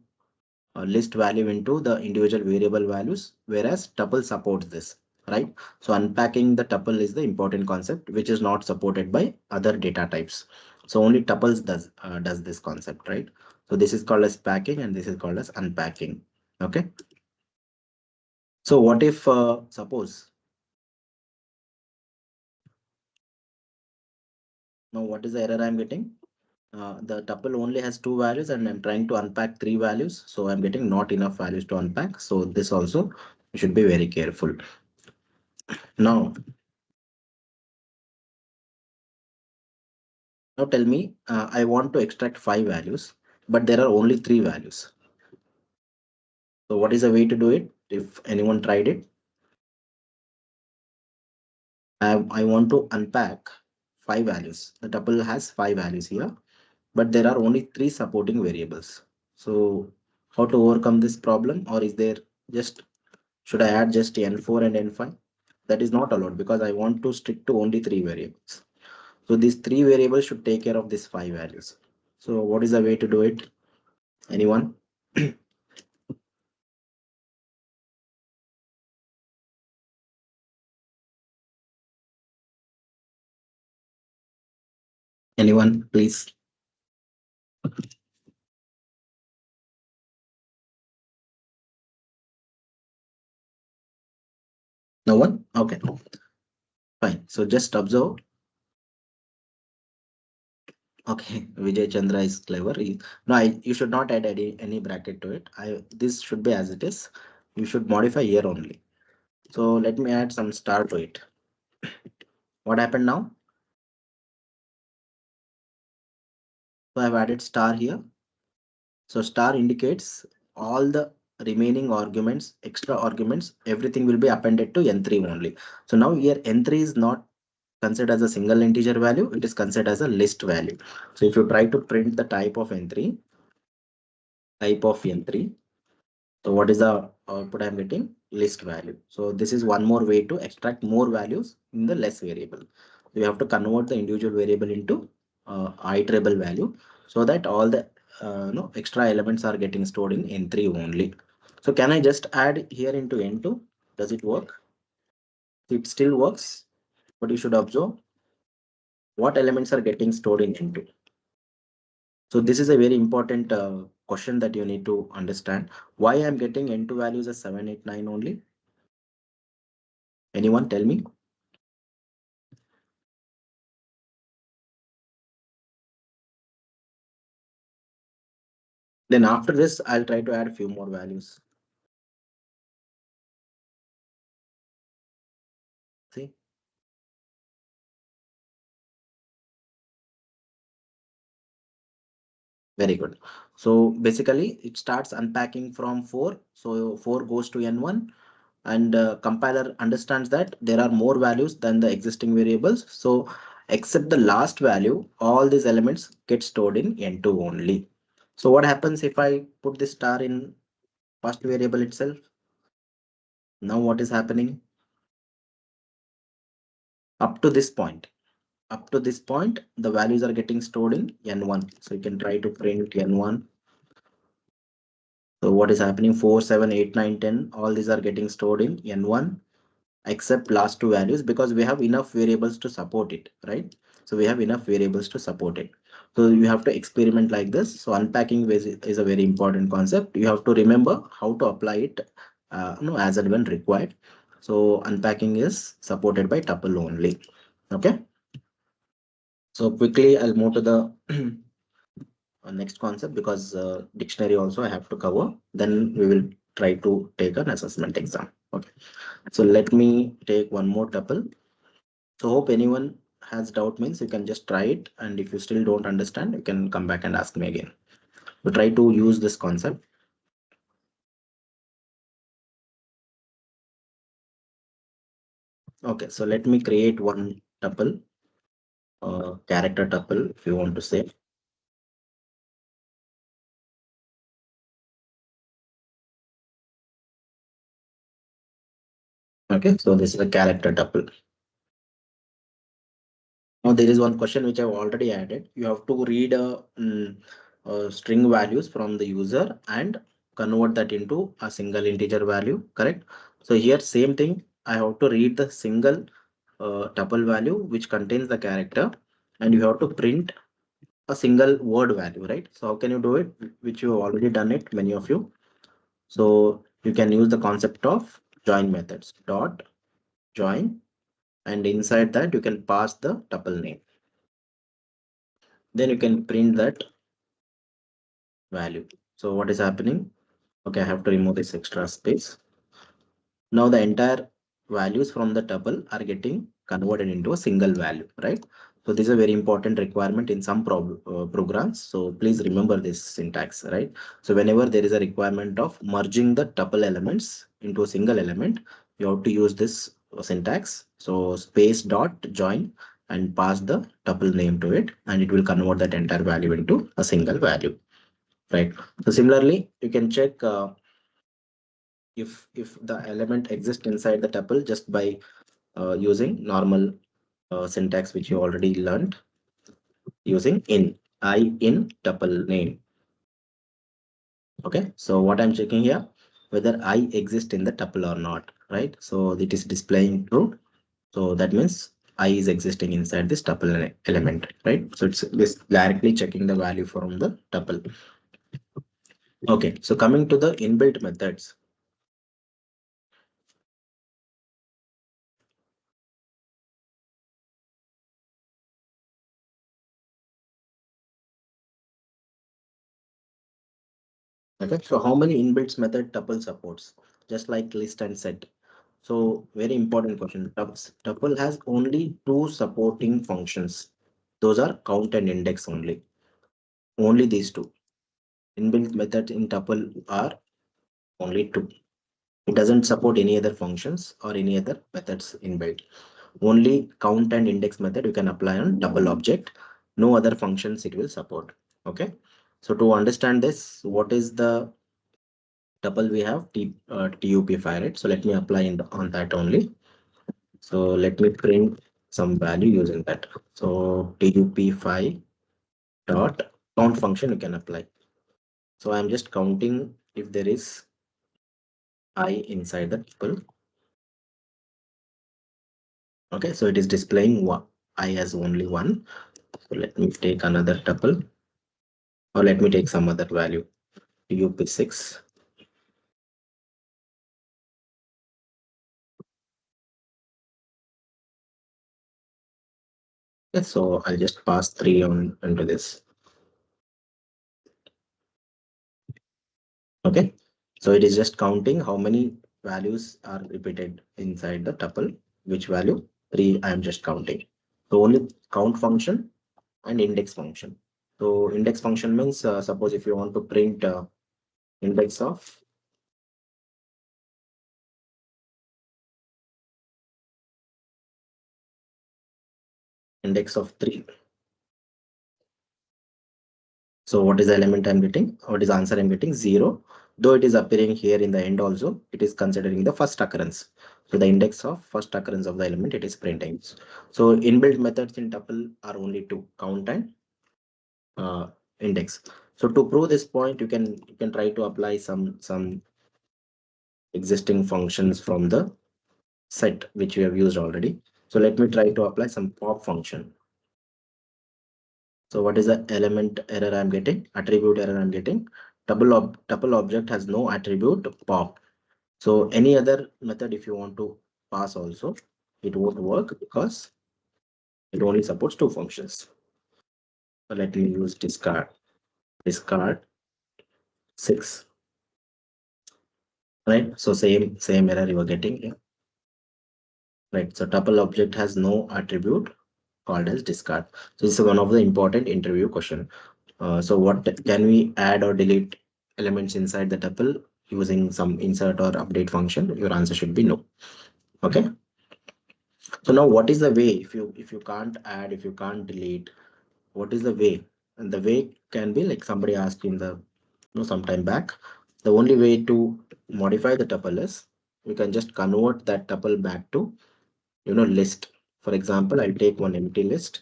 list value into the individual variable values, whereas tuple supports this, right? So unpacking the tuple is the important concept, which is not supported by other data types. So only tuples does this concept, right? So this is called as packing and this is called as unpacking. Okay. So what if suppose now what is the error I'm getting? The tuple only has two values and I'm trying to unpack three values. So I'm getting not enough values to unpack. So this also you should be very careful. Now, now tell me, I want to extract five values, but there are only three values. So what is the way to do it? If anyone tried it, I want to unpack five values. The tuple has five values here, but there are only three supporting variables. So how to overcome this problem? Or is there just should I add just n4 and n5? That is not allowed because I want to stick to only three variables. So these three variables should take care of these five values. So what is the way to do it? Anyone? Anyone, please? No one? Okay, fine. So just observe. Okay, Vijay Chandra is clever. No, you should not add any bracket to it. This should be as it is. You should modify here only. So let me add some star to it. What happened now? So I've added star here. So star indicates all the remaining arguments, extra arguments, everything will be appended to N3 only. So now here N3 is not considered as a single integer value, it is considered as a list value. So if you try to print the type of N3, so what is the output I'm getting? List value. So this is one more way to extract more values in the less variable. You have to convert the individual variable into iterable value so that all the no extra elements are getting stored in N3 only. So can I just add here into N2? Does it work? It still works, but you should observe what elements are getting stored in N2. So this is a very important question that you need to understand. Why I'm getting N2 values as 7, 8, 9 only? Anyone tell me? Then after this, I'll try to add a few more values. Very good. So basically, it starts unpacking from 4. So 4 goes to n1, and compiler understands that there are more values than the existing variables. So except the last value, all these elements get stored in n2 only. So what happens if I put this star in first variable itself? Now what is happening? Up to this point, up to this point, the values are getting stored in n1. So you can try to print n1. So what is happening? 4, 7, 8, 9, 10. All these are getting stored in n1 except last two values because we have enough variables to support it, right? So we have enough variables to support it. So you have to experiment like this. So unpacking is a very important concept. You have to remember how to apply it, as and when required. So unpacking is supported by tuple only. Okay. So quickly, I'll move to the next concept because dictionary also I have to cover. Then we will try to take an assessment exam. Okay. So let me take one more tuple. So hope anyone has doubt means you can just try it. And if you still don't understand, you can come back and ask me again. So try to use this concept. Okay. So let me create one tuple, character tuple, if you want to say. Okay. So this is a character tuple. Now there is one question which I've already added. You have to read string values from the user and convert that into a single integer value, correct? So here same thing. I have to read the single tuple value which contains the character, and you have to print a single word value, right? So how can you do it? Which you have already done it, many of you. So you can use the concept of join methods. Dot join, and inside that you can pass the tuple name. Then you can print that value. So what is happening? Okay, I have to remove this extra space. Now the entire values from the tuple are getting converted into a single value, right? So this is a very important requirement in some programs. So please remember this syntax, right? So whenever there is a requirement of merging the tuple elements into a single element, you have to use this syntax. So space dot join and pass the tuple name to it, and it will convert that entire value into a single value, right? So similarly, you can check if the element exists inside the tuple just by using normal syntax which you already learned using I in tuple name. Okay, so what I'm checking here, whether I exist in the tuple or not, right? So it is displaying true. So that means I is existing inside this tuple element, right? So it's this directly checking the value from the tuple. Okay, so coming to the inbuilt methods. Okay, so how many inbuilt method tuple supports? Just like list and set. So very important question. Tuple has only two supporting functions. Those are count and index only. Only these two. Inbuilt methods in tuple are only two. It doesn't support any other functions or any other methods inbuilt. Only count and index method you can apply on tuple object. No other functions it will support. Okay. So to understand this, what is the tuple we have? TUP5, right? So let me apply on that only. So let me print some value using that. So tup5 dot count function you can apply. So I'm just counting if there is I inside the tuple. Okay, so it is displaying one I as only one. So let me take another tuple, or let me take some other value. Tup6. Okay, so I'll just pass 3 on into this. Okay, so it is just counting how many values are repeated inside the tuple. Which value? 3 I am just counting. So only count function and index function. So index function means suppose if you want to print index of index of 3. So what is the element I'm getting? What is the answer I'm getting? 0. Though it is appearing here in the end also, it is considering the first occurrence. So the index of first occurrence of the element it is printing. So inbuilt methods in tuple are only two: count and uh, index. So to prove this point, you can try to apply some existing functions from the set which we have used already. So let me try to apply some pop function. So what is the element error I'm getting? Attribute error I'm getting. Tuple object has no attribute pop. So any other method if you want to pass also, it won't work because it only supports two functions. So let me use discard 6. Right? So same error you are getting here. Right. So tuple object has no attribute called as discard. So this is one of the important interview question. So what can we add or delete elements inside the tuple using some insert or update function? Your answer should be no. Okay. So now what is the way if you can't add, if you can't delete, what is the way? And the way can be like somebody asked in the some time back. The only way to modify the tuple is we can just convert that tuple back to list. For example, I'll take one empty list.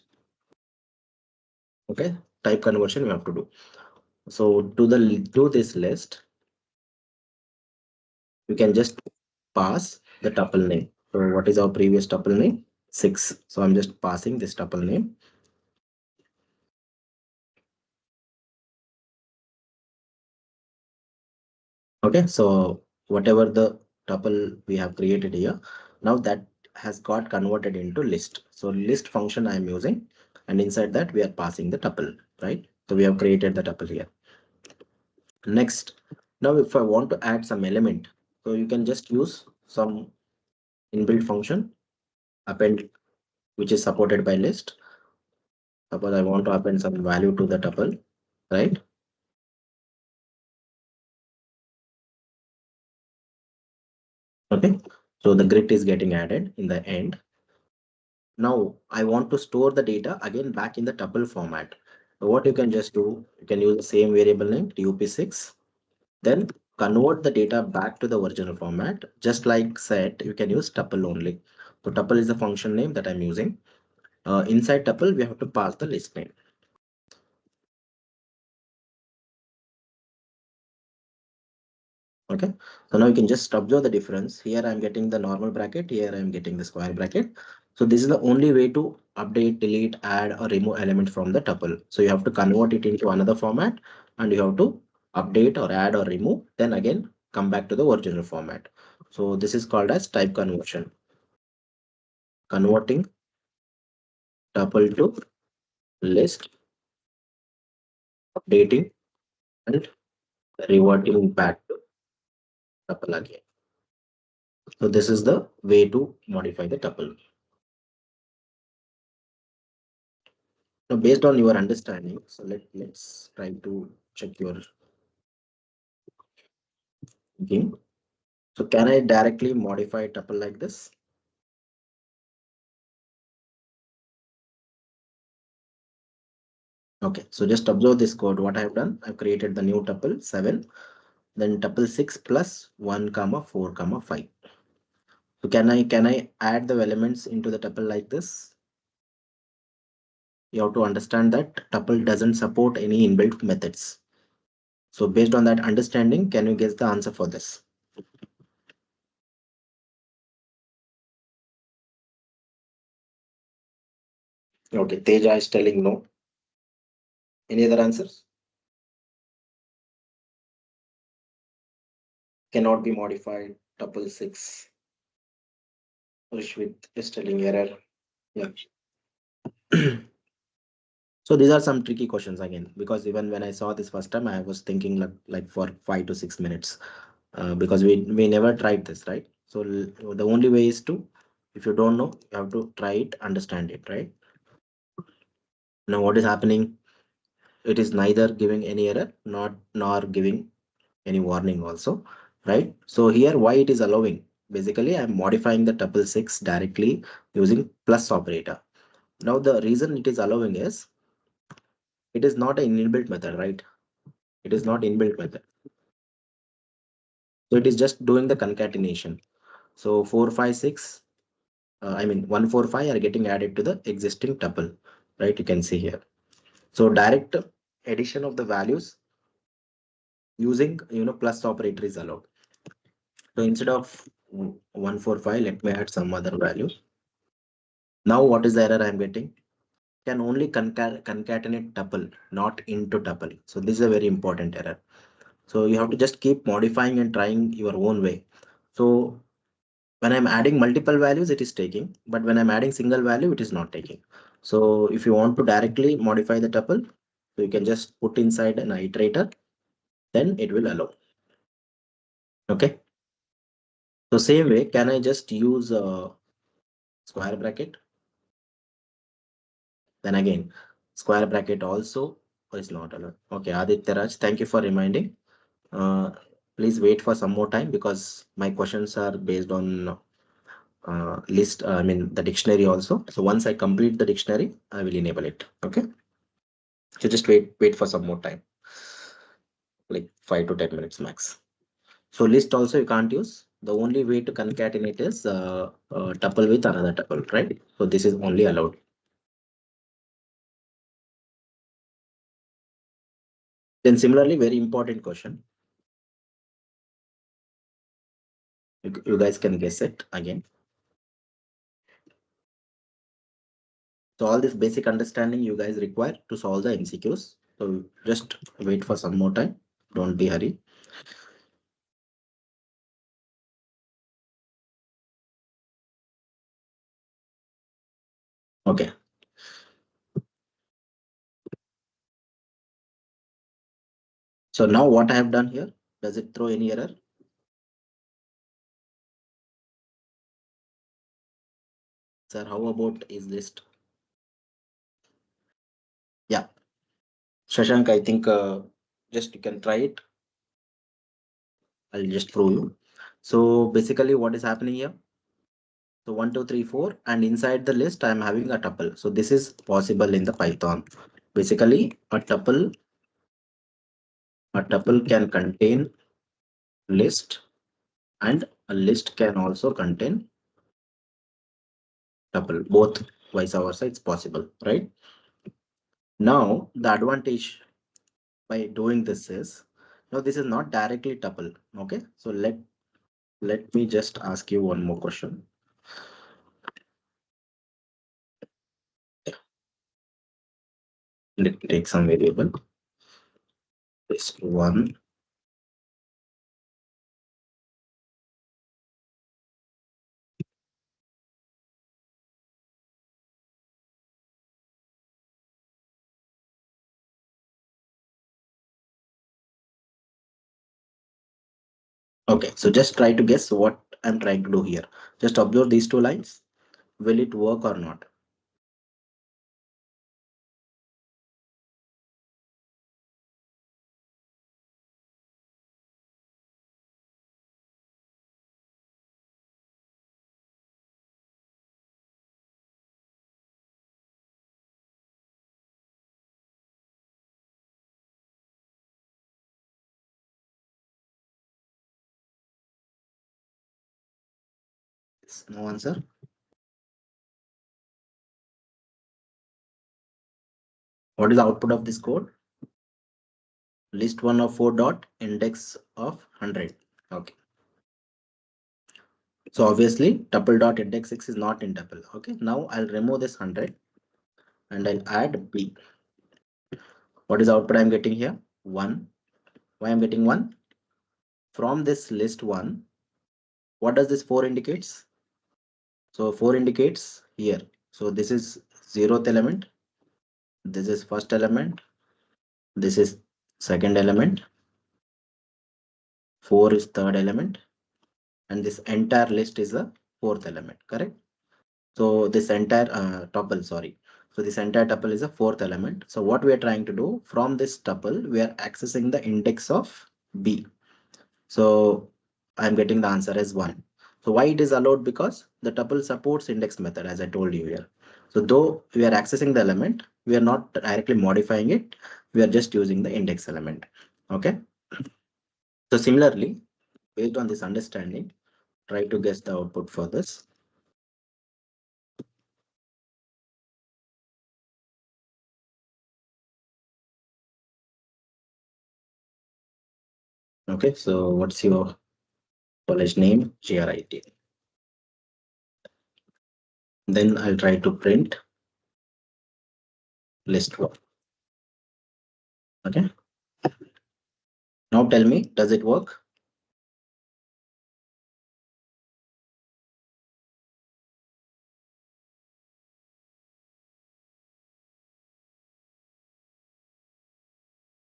Okay, type conversion we have to do. So to this list, we can just pass the tuple name. So what is our previous tuple name? 6. So I'm just passing this tuple name. Okay, so whatever the tuple we have created here, now that has got converted into list. So list function I am using, and inside that we are passing the tuple, right? So we have created the tuple here. Next, now if I want to add some element, so you can just use some inbuilt function append, which is supported by list. Suppose I want to append some value to the tuple, right? Okay, so the grid is getting added in the end. Now I want to store the data again back in the tuple format. So what you can just do, you can use the same variable name tup6, then convert the data back to the original format. Just like set, you can use tuple only. So tuple is the function name that I'm using. Inside tuple, we have to pass the list name. Okay, so now you can just observe the difference. Here I'm getting the normal bracket, here I'm getting the square bracket. So this is the only way to update, delete, add or remove element from the tuple. So you have to convert it into another format and you have to update or add or remove, then again come back to the original format. So this is called as type conversion, converting tuple to list, updating and reverting back to tuple again. So this is the way to modify the tuple. Now, based on your understanding, so let's try to check your game. So can I directly modify tuple like this? Okay, so just observe this code. What I have done, I've created the new tuple 7, then tuple 6 plus 1 comma 4 comma 5. So can I add the elements into the tuple like this? You have to understand that tuple doesn't support any inbuilt methods. So based on that understanding, can you guess the answer for this? Okay, Teja is telling no. Any other answers? Cannot be modified. Tuple 6. Rishwit is telling error. Yeah. So these are some tricky questions again, because even when I saw this first time, I was thinking like for 5 to 6 minutes, because we never tried this, right? So the only way is to, if you don't know, you have to try it, understand it, right? Now what is happening? it is neither giving any error, not nor giving any warning also, right? So here why it is allowing? Basically, I'm modifying the tuple 6 directly using plus operator. Now the reason it is allowing is it is not an inbuilt method, right? It is not inbuilt method. So it is just doing the concatenation. So 4, 5, 6, I mean 1, 4, 5 are getting added to the existing tuple, right? You can see here. So direct addition of the values using plus operator is allowed. So instead of 1, 4, 5, let me add some other value. Now what is the error I'm getting? Can only concatenate tuple, not into tuple. So this is a very important error. So you have to just keep modifying and trying your own way. So when I'm adding multiple values, it is taking, but when I'm adding single value, it is not taking. So if you want to directly modify the tuple, so you can just put inside an iterator, then it will allow. Okay. So same way, can I just use a square bracket? Then again, square bracket also is not allowed. Okay, Aditya Raj, thank you for reminding. Uh, Please wait for some more time because my questions are based on list, I mean the dictionary also. So once I complete the dictionary, I will enable it. Okay. So just wait for some more time, like 5 to 10 minutes max. So list also you can't use. The only way to concatenate is tuple with another tuple, right? So this is only allowed. Then similarly, very important question. You guys can guess it again. So all this basic understanding you guys require to solve the MCQs. So just wait for some more time. Don't be hurry. Okay. So now what I have done here, does it throw any error? Sir, how about is list? Yeah. Shashank, I think just you can try it. I'll just prove you. So basically what is happening here? So 1, 2, 3, 4, and inside the list, I'm having a tuple. So this is possible in the Python. Basically, a tuple can contain list, and a list can also contain tuple. Both vice versa, it's possible, right? Now, the advantage by doing this is, now this is not directly tuple. Okay, so let me just ask you one more question. Let me take some variable. List one. Okay, so just try to guess what I'm trying to do here. Just observe these two lines. Will it work or not? No answer. What is the output of this code? List one of 4 dot index of 100. Okay. So obviously tuple dot index 6 is not in tuple. Okay. Now I'll remove this 100 and I'll add B. What is the output I'm getting here? 1. Why I'm getting 1? From this list 1, what does this 4 indicates? So 4 indicates here. So this is 0th element. This is first element. This is second element. 4 is third element. And this entire list is the fourth element, correct? So this entire tuple, sorry. So this entire tuple is a fourth element. So what we are trying to do from this tuple, we are accessing the index of B. So I'm getting the answer as 1. So why it is allowed? Because the tuple supports index method, as I told you here. So though we are accessing the element, we are not directly modifying it. We are just using the index element. Okay. So similarly, based on this understanding, try to guess the output for this. Okay. So what's your college name? GRIT. Then I'll try to print list one. Okay. Now tell me, does it work?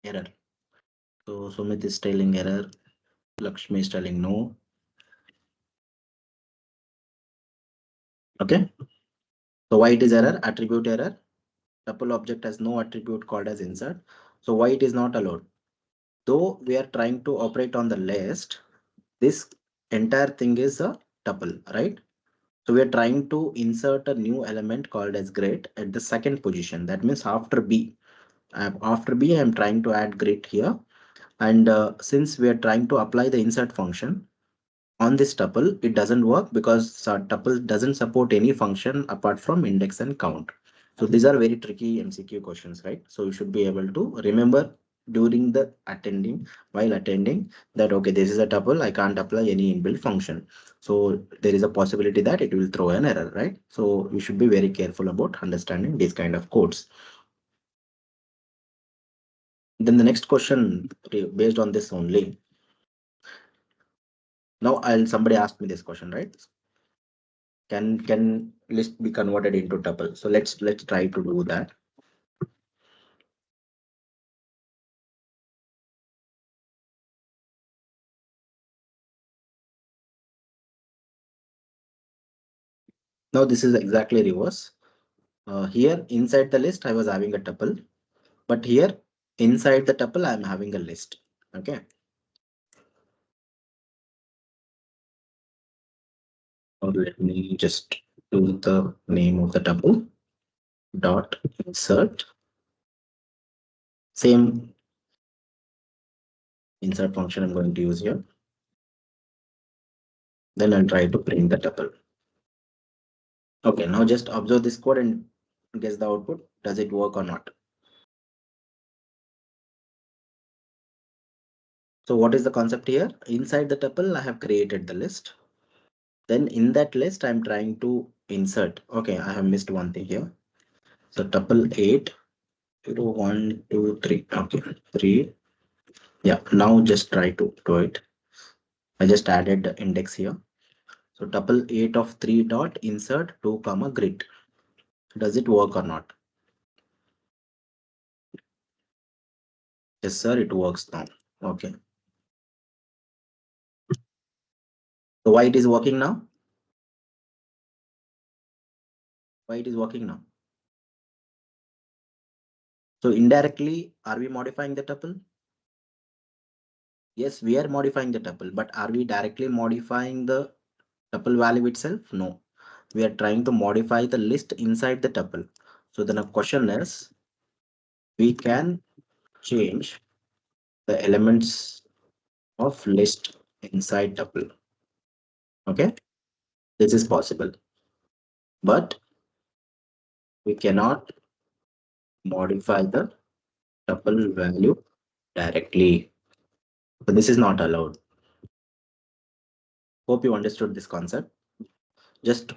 Error. So Sumit is telling error. Lakshmi is telling no. Okay. So why it is error? Attribute error. Tuple object has no attribute called as insert. So why it is not allowed? Though we are trying to operate on the list, this entire thing is a tuple, right? So we are trying to insert a new element called as grid at the second position. That means after B. After B, I am trying to add grid here. And since we are trying to apply the insert function, on this tuple, it doesn't work because tuple doesn't support any function apart from index and count. So these are very tricky MCQ questions, right? So you should be able to remember during the attending, while attending, that okay, this is a tuple, I can't apply any inbuilt function. So there is a possibility that it will throw an error, right? So you should be very careful about understanding these kind of codes. Then the next question based on this only. Now I'll somebody asked me this question, right? Can list be converted into tuple? So let's try to do that. Now this is exactly reverse. Here inside the list I was having a tuple, but here inside the tuple I am having a list. Okay. Or let me just do the name of the tuple dot insert. Same insert function I'm going to use here. Then I'll try to print the tuple. Okay, now just observe this code and guess the output. Does it work or not? So what is the concept here? Inside the tuple, I have created the list. Then in that list, I'm trying to insert. Okay, I have missed one thing here. So tuple 8, 0, 1, 2, 3. Okay, 3. Yeah, now just try to do it. I just added the index here. So tuple 8 of 3 dot insert 2 comma grid. Does it work or not? Yes, sir, it works now. Okay. So why it is working now? Why it is working now? So indirectly, are we modifying the tuple? Yes, we are modifying the tuple, but are we directly modifying the tuple value itself? No, we are trying to modify the list inside the tuple. So then the question is, we can change the elements of list inside tuple. Okay, this is possible, but we cannot modify the tuple value directly. So this is not allowed. Hope you understood this concept. Just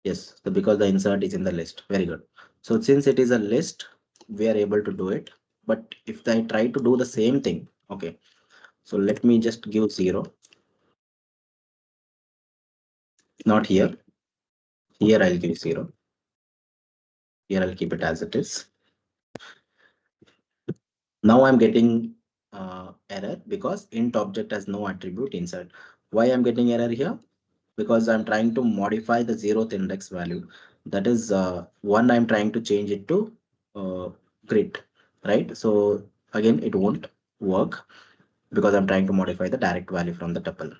yes, because the insert is in the list. Very good. So since it is a list, we are able to do it. But if I try to do the same thing, okay. So let me just give 0. Not here. Here I'll give 0. Here I'll keep it as it is. Now I'm getting error because int object has no attribute insert. Why I'm getting error here? Because I'm trying to modify the 0th index value. That is one I'm trying to change it to uh, grid, right? So again it won't work because I'm trying to modify the direct value from the tuple.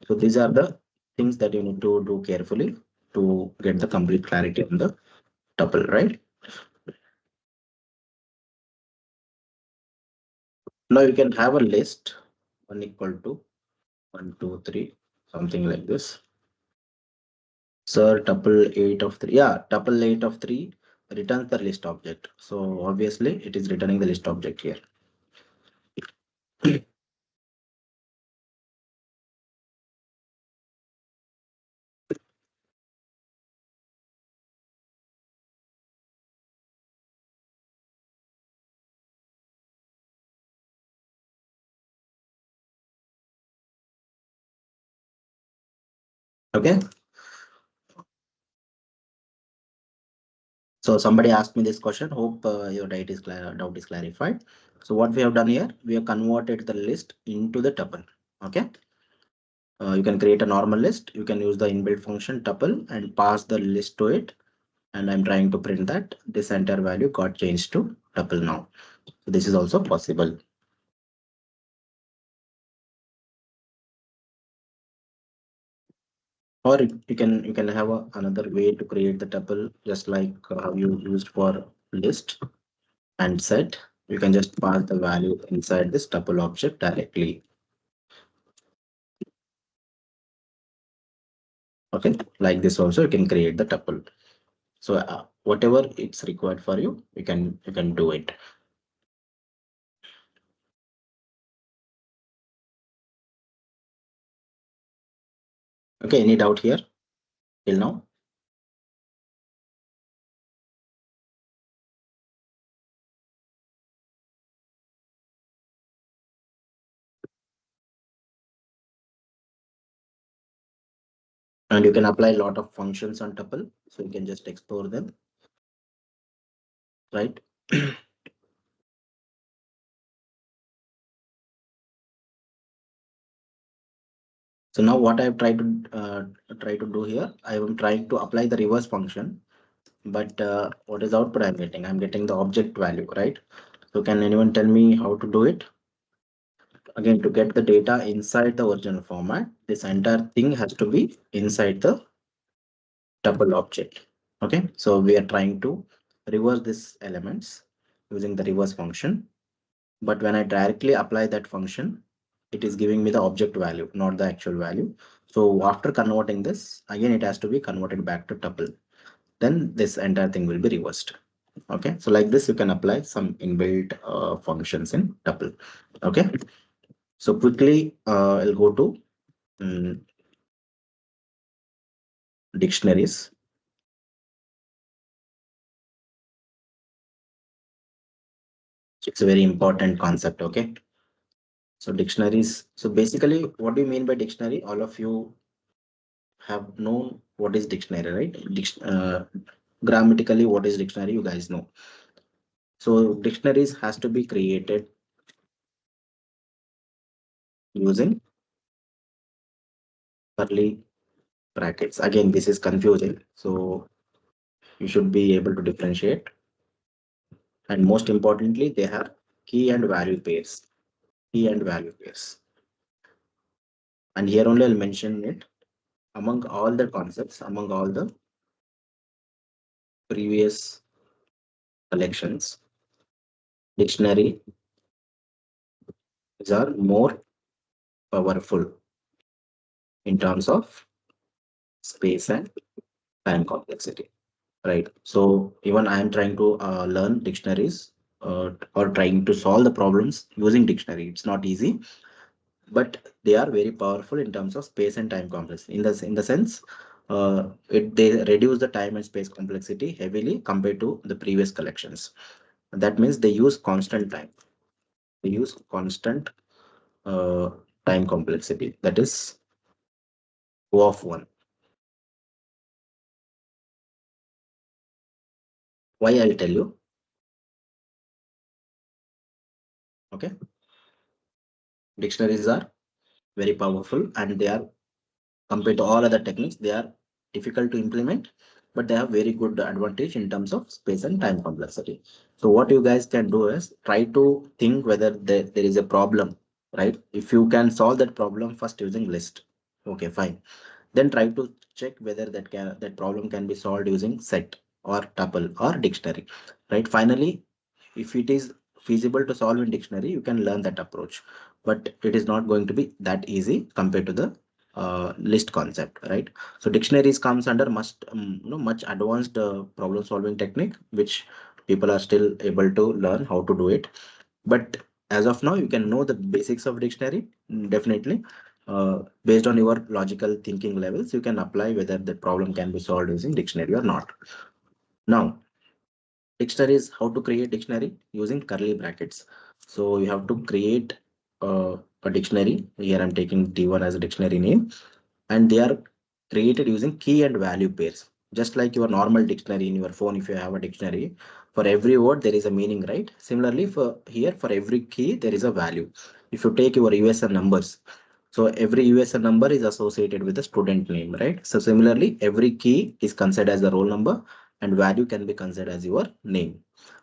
So these are the things that you need to do carefully to get the complete clarity on the tuple, right? Now you can have a list, one equal to 1, 2, 3, something like this. Sir, tuple 8 of 3. Yeah, tuple 8 of 3 returns the list object. So obviously it is returning the list object here. Okay. So somebody asked me this question. Hope your doubt is clarified. So what we have done here, we have converted the list into the tuple. Okay. You can create a normal list. You can use the inbuilt function tuple and pass the list to it. And I'm trying to print that this entire value got changed to tuple now. So this is also possible. Or you can have another way to create the tuple, just like how you used for list and set. You can just pass the value inside this tuple object directly. Okay, like this also you can create the tuple. So whatever it's required for you, you can do it. Okay, any doubt here till now? And you can apply a lot of functions on tuple, so you can just explore them, right? So now what I've tried to do here, I am trying to apply the reverse function, but what is output I'm getting? I'm getting the object value, right? So can anyone tell me how to do it? Again, to get the data inside the original format, this entire thing has to be inside the tuple object. Okay, so we are trying to reverse these elements using the reverse function. But when I directly apply that function, it is giving me the object value, not the actual value. So after converting this, again, it has to be converted back to tuple. Then this entire thing will be reversed. Okay, so like this, you can apply some inbuilt functions in tuple. Okay, so quickly, I'll go to mm, dictionaries. It's a very important concept. Okay, so dictionaries. So basically, what do you mean by dictionary? All of you have known what is dictionary, right? Grammatically, what is dictionary? You guys know. So dictionaries has to be created using curly brackets. Again, this is confusing. So you should be able to differentiate. And most importantly, they have key and value pairs. Key and value pairs. And here only I'll mention it among all the concepts, among all the previous collections. Dictionary is are more powerful in terms of space and time complexity, right? So even I am trying to learn dictionaries or trying to solve the problems using dictionary. It's not easy, but they are very powerful in terms of space and time complexity. In the sense, they reduce the time and space complexity heavily compared to the previous collections. That means they use constant time. They use constant uh, time complexity. That is O of one. Why I'll tell you. Okay, dictionaries are very powerful and they are compared to all other techniques. They are difficult to implement, but they have very good advantage in terms of space and time complexity. So what you guys can do is try to think whether there is a problem, right? If you can solve that problem first using list, okay, fine. Then try to check whether that problem can be solved using set or tuple or dictionary, right? Finally, if it is feasible to solve in dictionary, you can learn that approach, but it is not going to be that easy compared to the list concept, right? So dictionaries comes under much advanced problem solving technique, which people are still able to learn how to do it. But as of now, you can know the basics of dictionary, definitely. Based on your logical thinking levels, you can apply whether the problem can be solved using dictionary or not. Now, dictionary is how to create dictionary using curly brackets. So you have to create a dictionary. Here I'm taking D1 as a dictionary name, and they are created using key and value pairs, just like your normal dictionary in your phone. If you have a dictionary, for every word there is a meaning, right? Similarly, for here, for every key there is a value. If you take your USN numbers, so every USN number is associated with the student name, right? So similarly, every key is considered as the roll number, and value can be considered as your name.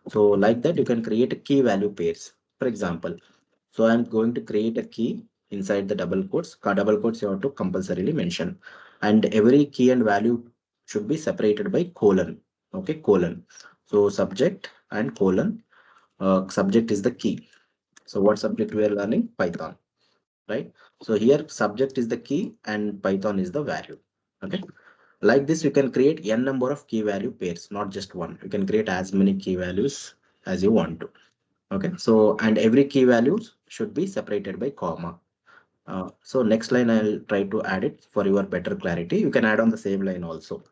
So like that, you can create a key value pairs. For example, so I'm going to create a key inside the double quotes. Double quotes you have to compulsorily mention, and every key and value should be separated by colon. Okay, colon. So subject and colon. Subject is the key. So what subject we are learning? Python, right? So here subject is the key and Python is the value. Okay. Like this, you can create n number of key value pairs, not just one. You can create as many key values as you want to. Okay. So, and every key values should be separated by comma. So next line, I'll try to add it for your better clarity. You can add on the same line also.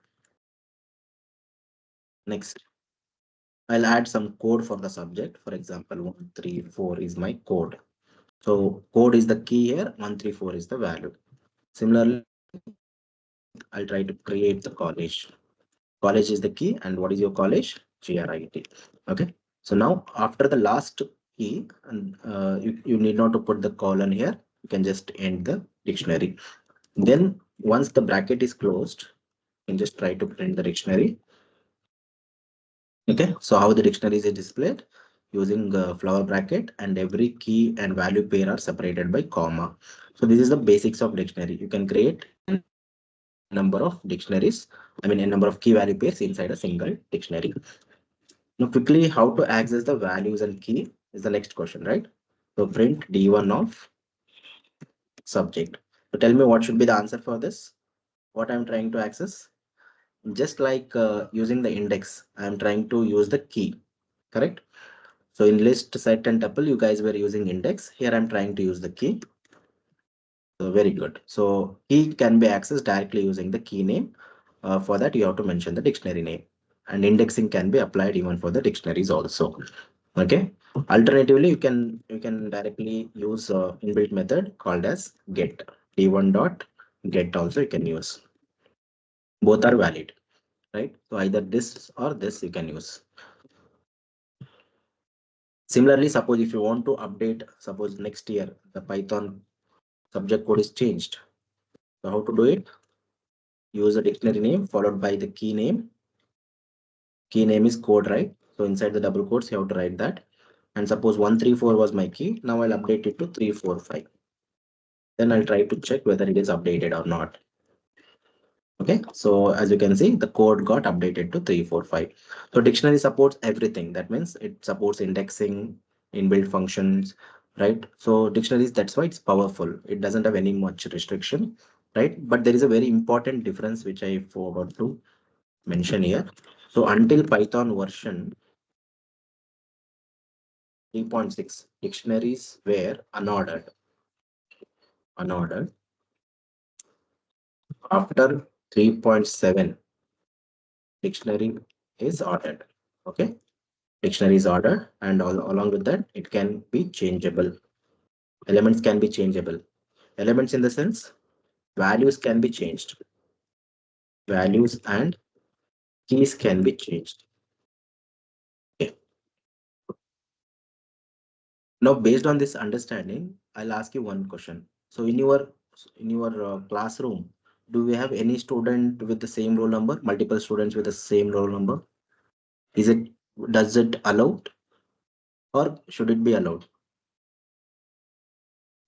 Next, I'll add some code for the subject. For example, 134 is my code. So code is the key here, 134 is the value. Similarly, I'll try to create the college. College is the key, and what is your college? GRIT. Okay. So now after the last key, and you need not to put the colon here. You can just end the dictionary. Then once the bracket is closed, you can just try to print the dictionary. Okay. So how the dictionary is displayed using flower bracket, and every key and value pair are separated by comma. So this is the basics of dictionary. You can create number of dictionaries, I mean a number of key value pairs inside a single dictionary. Now quickly, how to access the values and key is the next question, right? So print D1 of subject. So tell me what should be the answer for this? What I'm trying to access? Just like using the index, I'm trying to use the key, correct? So in list, set and tuple, you guys were using index. Here I'm trying to use the key. So very good. So key can be accessed directly using the key name. For that, you have to mention the dictionary name. And indexing can be applied even for the dictionaries also. Okay. Alternatively, you can directly use inbuilt method called as get. D1 dot get also you can use. Both are valid, right? So either this or this you can use. Similarly, suppose if you want to update, suppose next year the Python subject code is changed. So how to do it? Use a dictionary name followed by the key name. Key name is code, right? So inside the double quotes, you have to write that. And suppose 134 was my key. Now I'll update it to 345. Then I'll try to check whether it is updated or not. Okay, so as you can see, the code got updated to 345. So dictionary supports everything. That means it supports indexing, inbuilt functions, right? So dictionaries, that's why it's powerful. It doesn't have any much restriction, right? But there is a very important difference which I forgot to mention here. So until Python version 3.6, dictionaries were unordered. Unordered. After 3.7, dictionary is ordered. Okay. Dictionary is ordered, and along with that, it can be changeable. Elements can be changeable. Elements in the sense, values can be changed. Values and keys can be changed. Okay. Now, based on this understanding, I'll ask you one question. So, in your classroom, Do we have any student with the same roll number, multiple students with the same roll number? Is it, does it allowed or should it be allowed?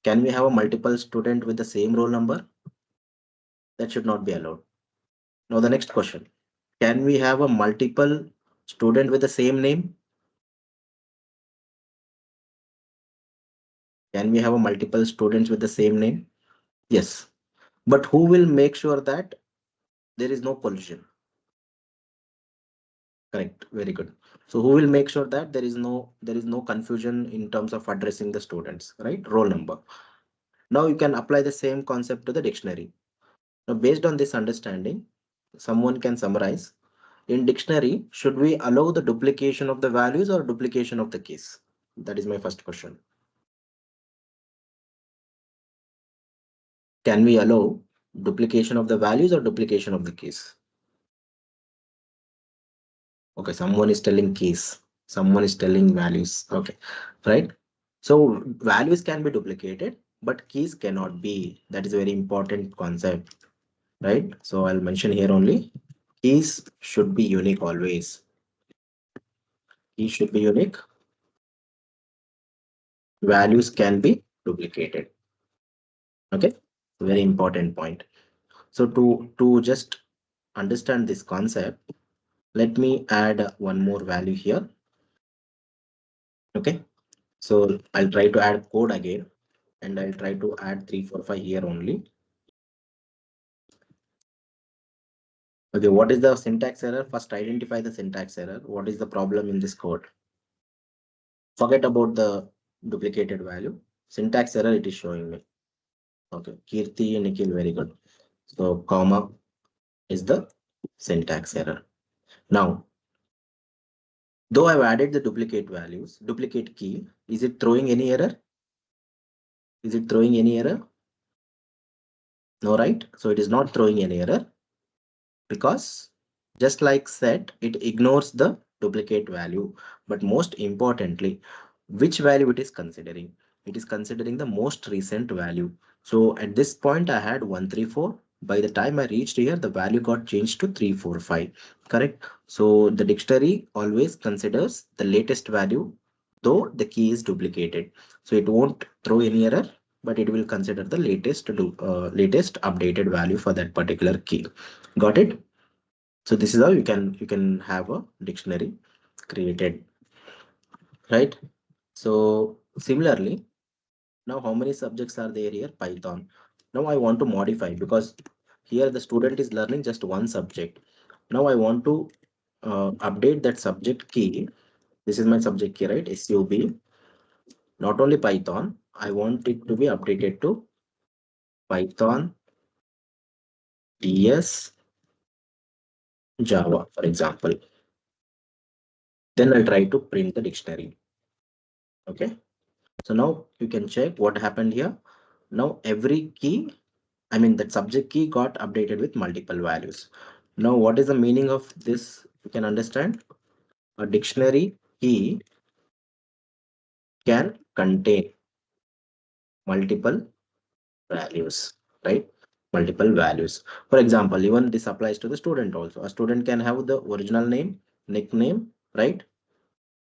Can we have a multiple student with the same roll number? That should not be allowed. Now the next question. Can we have a multiple student with the same name? Can we have a multiple students with the same name? Yes. But who will make sure that there is no collision? Correct. Very good. So who will make sure that there is no confusion in terms of addressing the students, right? Roll number. Now you can apply the same concept to the dictionary. Now based on this understanding, someone can summarize. In dictionary, should we allow the duplication of the values or duplication of the keys? That is my first question. Can we allow duplication of the values or duplication of the keys? Okay, someone is telling keys, someone is telling values. Okay, right. So values can be duplicated, but keys cannot be. That is a very important concept, right? So I'll mention here only. Keys should be unique always. Keys should be unique. Values can be duplicated. Okay, very important point. So to just understand this concept, let me add one more value here. Okay, so I'll try to add code again, and I'll try to add 345 here only. Okay, what is the syntax error? First, identify the syntax error. What is the problem in this code? Forget about the duplicated value. Syntax error it is showing me. Okay, Kirti, Nikhil, very good. So, comma is the syntax error. Now, though I've added the duplicate values, duplicate key, is it throwing any error? Is it throwing any error? No, right? So, it is not throwing any error, because just like set, it ignores the duplicate value. But most importantly, which value it is considering? It is considering the most recent value. So at this point, I had 134. By the time I reached here, the value got changed to 345. Correct. So the dictionary always considers the latest value, though the key is duplicated. So it won't throw any error, but it will consider the latest updated value for that particular key. Got it? So this is how you can have a dictionary created, right? So similarly, now how many subjects are there here? Python. Now I want to modify, because here the student is learning just one subject. Now I want to update that subject key. This is my subject key, right? SUB. Not only Python, I want it to be updated to Python, DS, Java, for example. Then I'll try to print the dictionary. Okay. So now you can check what happened here. Now every key, I mean that subject key got updated with multiple values. Now what is the meaning of this? You can understand. A dictionary key can contain multiple values, right? Multiple values. For example, even this applies to the student also. A student can have the original name, nickname, right?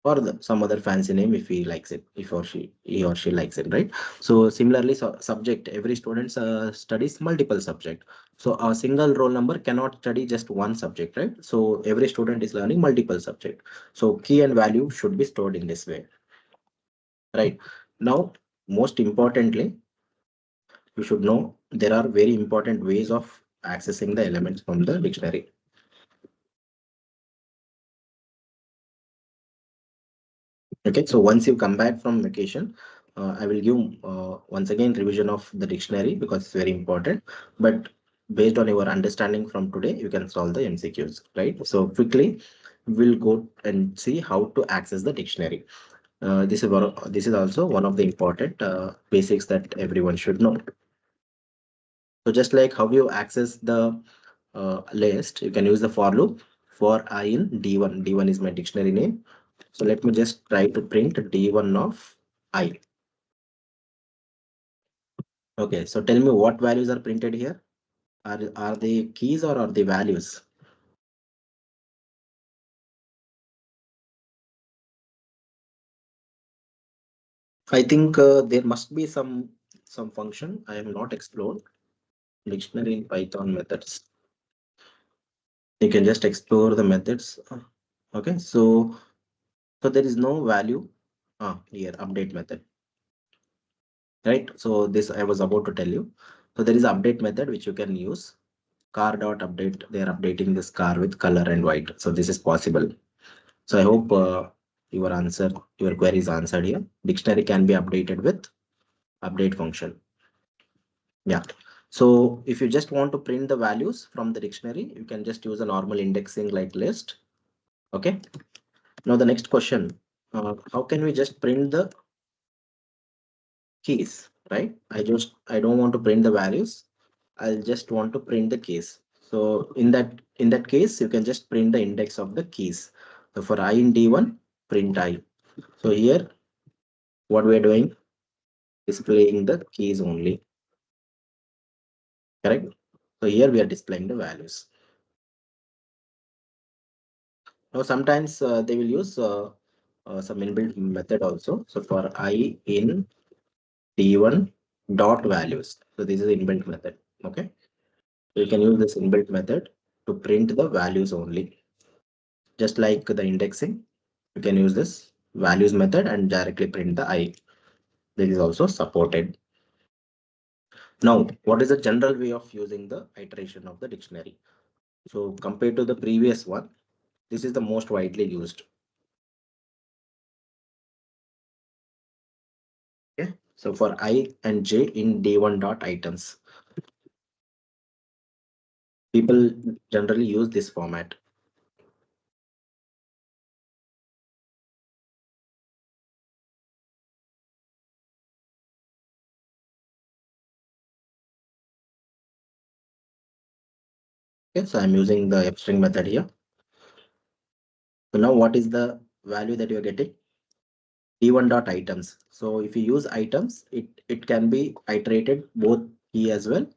Or some other fancy name if he likes it, if or he or she likes it, right? So similarly, so subject, every student studies multiple subject. So a single roll number cannot study just one subject, right? So every student is learning multiple subject. So key and value should be stored in this way, right? Now, most importantly, you should know there are very important ways of accessing the elements from the dictionary. Okay, so once you come back from vacation, I will give once again revision of the dictionary because it's very important. But based on your understanding from today, you can solve the MCQs, right? So quickly, we'll go and see how to access the dictionary. This is also one of the important basics that everyone should know. So just like how you access the list, you can use the for loop for I in D1. D1 is my dictionary name. So let me just try to print D1 of I. Okay, so tell me what values are printed here. Are they keys or are they values? I think there must be some function I have not explored. Dictionary in Python methods. You can just explore the methods. Okay, so there is no value. Here update method, right? So this I was about to tell you. So there is update method which you can use. Car dot update. They are updating this car with color and white. So this is possible. So I hope your query is answered here. Dictionary can be updated with update function. Yeah. So if you just want to print the values from the dictionary, you can just use a normal indexing like list. Okay. Now the next question, how can we just print the keys, right? I don't want to print the values. I'll just want to print the keys. So in that case, you can just print the index of the keys. So for I in D1, print I. So here, what we're doing, displaying the keys only, correct? So here we are displaying the values. Now sometimes they will use some inbuilt method also. So for I in D1 dot values. So this is the inbuilt method. Okay. So you can use this inbuilt method to print the values only. Just like the indexing, you can use this values method and directly print the I. This is also supported. Now, what is the general way of using the iteration of the dictionary? So compared to the previous one, this is the most widely used. Okay. So for I and J in D1 dot items, people generally use this format. Okay. So I'm using the F string method here. So now what is the value that you're getting? D1 dot items. So if you use items, it can be iterated both key as well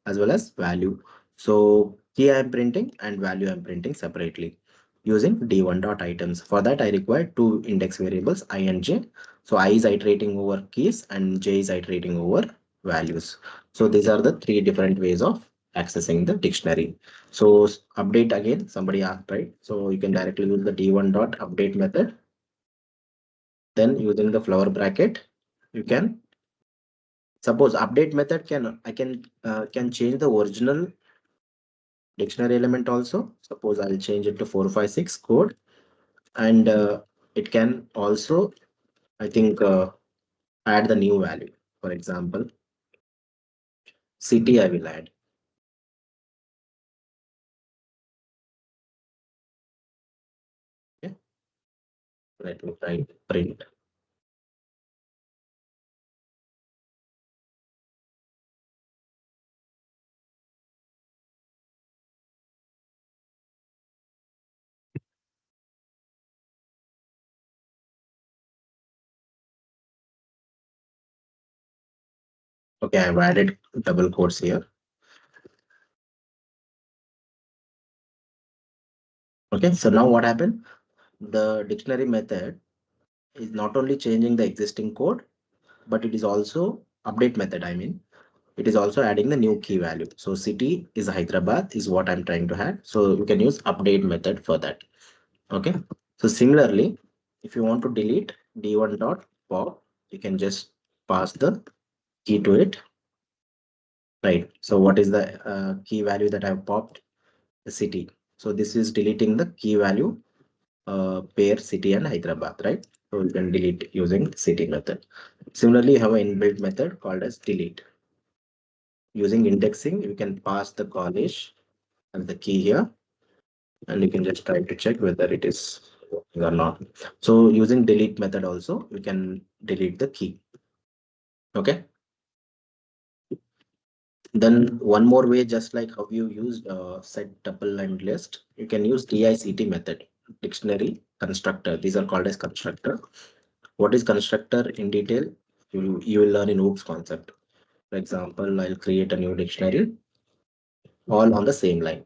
as value. So key I'm printing and value I'm printing separately using D1 dot items. For that, I require two index variables I and J. So I is iterating over keys and J is iterating over values. So these are the three different ways of accessing the dictionary. So update again, somebody asked, right? So you can directly use the D1 dot update method. Then using the flower bracket, you can suppose update method can change the original dictionary element also. Suppose I'll change it to 456 code, and it can also, I think, add the new value. For example, city I will add. Okay, let me try print. Okay, I've added double quotes here. Okay, so now what happened? The dictionary method is not only changing the existing code, but it is also update method. I mean, it is also adding the new key value. So city is Hyderabad is what I'm trying to add. So you can use update method for that. Okay. So similarly, if you want to delete d1 dot pop, you can just pass the key to it. Right. So what is the key value that I've popped? The city. So this is deleting the key value pair city and Hyderabad, right? So you can delete using city method. Similarly, you have an inbuilt method called as delete. Using indexing, you can pass the college and the key here, and you can just try to check whether it is working or not. So using delete method also, you can delete the key. Okay. Then one more way, just like how you used set, tuple, and list, you can use DICT method, dictionary constructor. These are called as constructor. What is constructor in detail? You will learn in OOPS concept. For example, I'll create a new dictionary. all on the same line.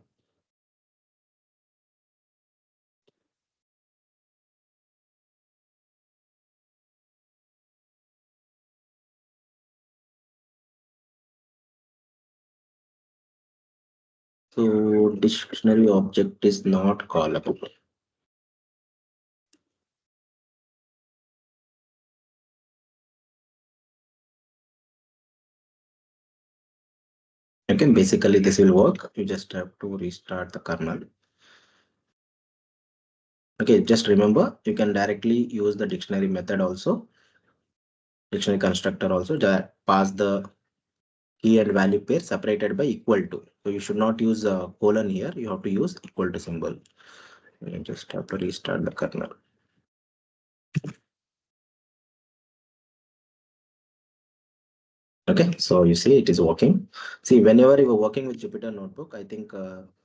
So dictionary object is not callable. Okay, basically this will work. You just have to restart the kernel. Okay, just remember you can directly use the dictionary method also, dictionary constructor also, pass the key and value pair separated by equal to. So you should not use a colon here. You have to use equal to symbol. You just have to restart the kernel. Okay, so you see it is working. See, whenever you are working with Jupyter Notebook, I think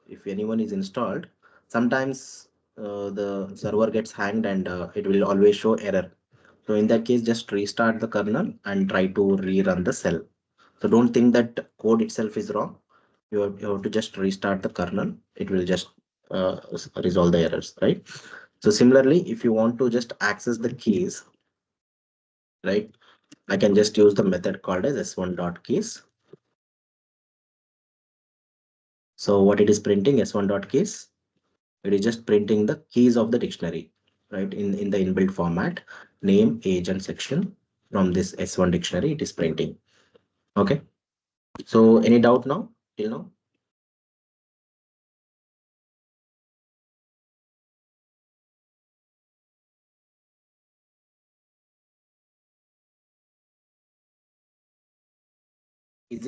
if anyone is installed, sometimes the server gets hanged and it will always show error. So in that case, just restart the kernel and try to rerun the cell. So don't think that code itself is wrong. You have to just restart the kernel. It will just resolve the errors, right? So similarly, if you want to just access the keys, right? I can just use the method called as s1.keys. So what it is printing s1.keys, it is just printing the keys of the dictionary, right? In the inbuilt format, name, age, and section from this s1 dictionary, it is printing. Okay. So any doubt now till now? Is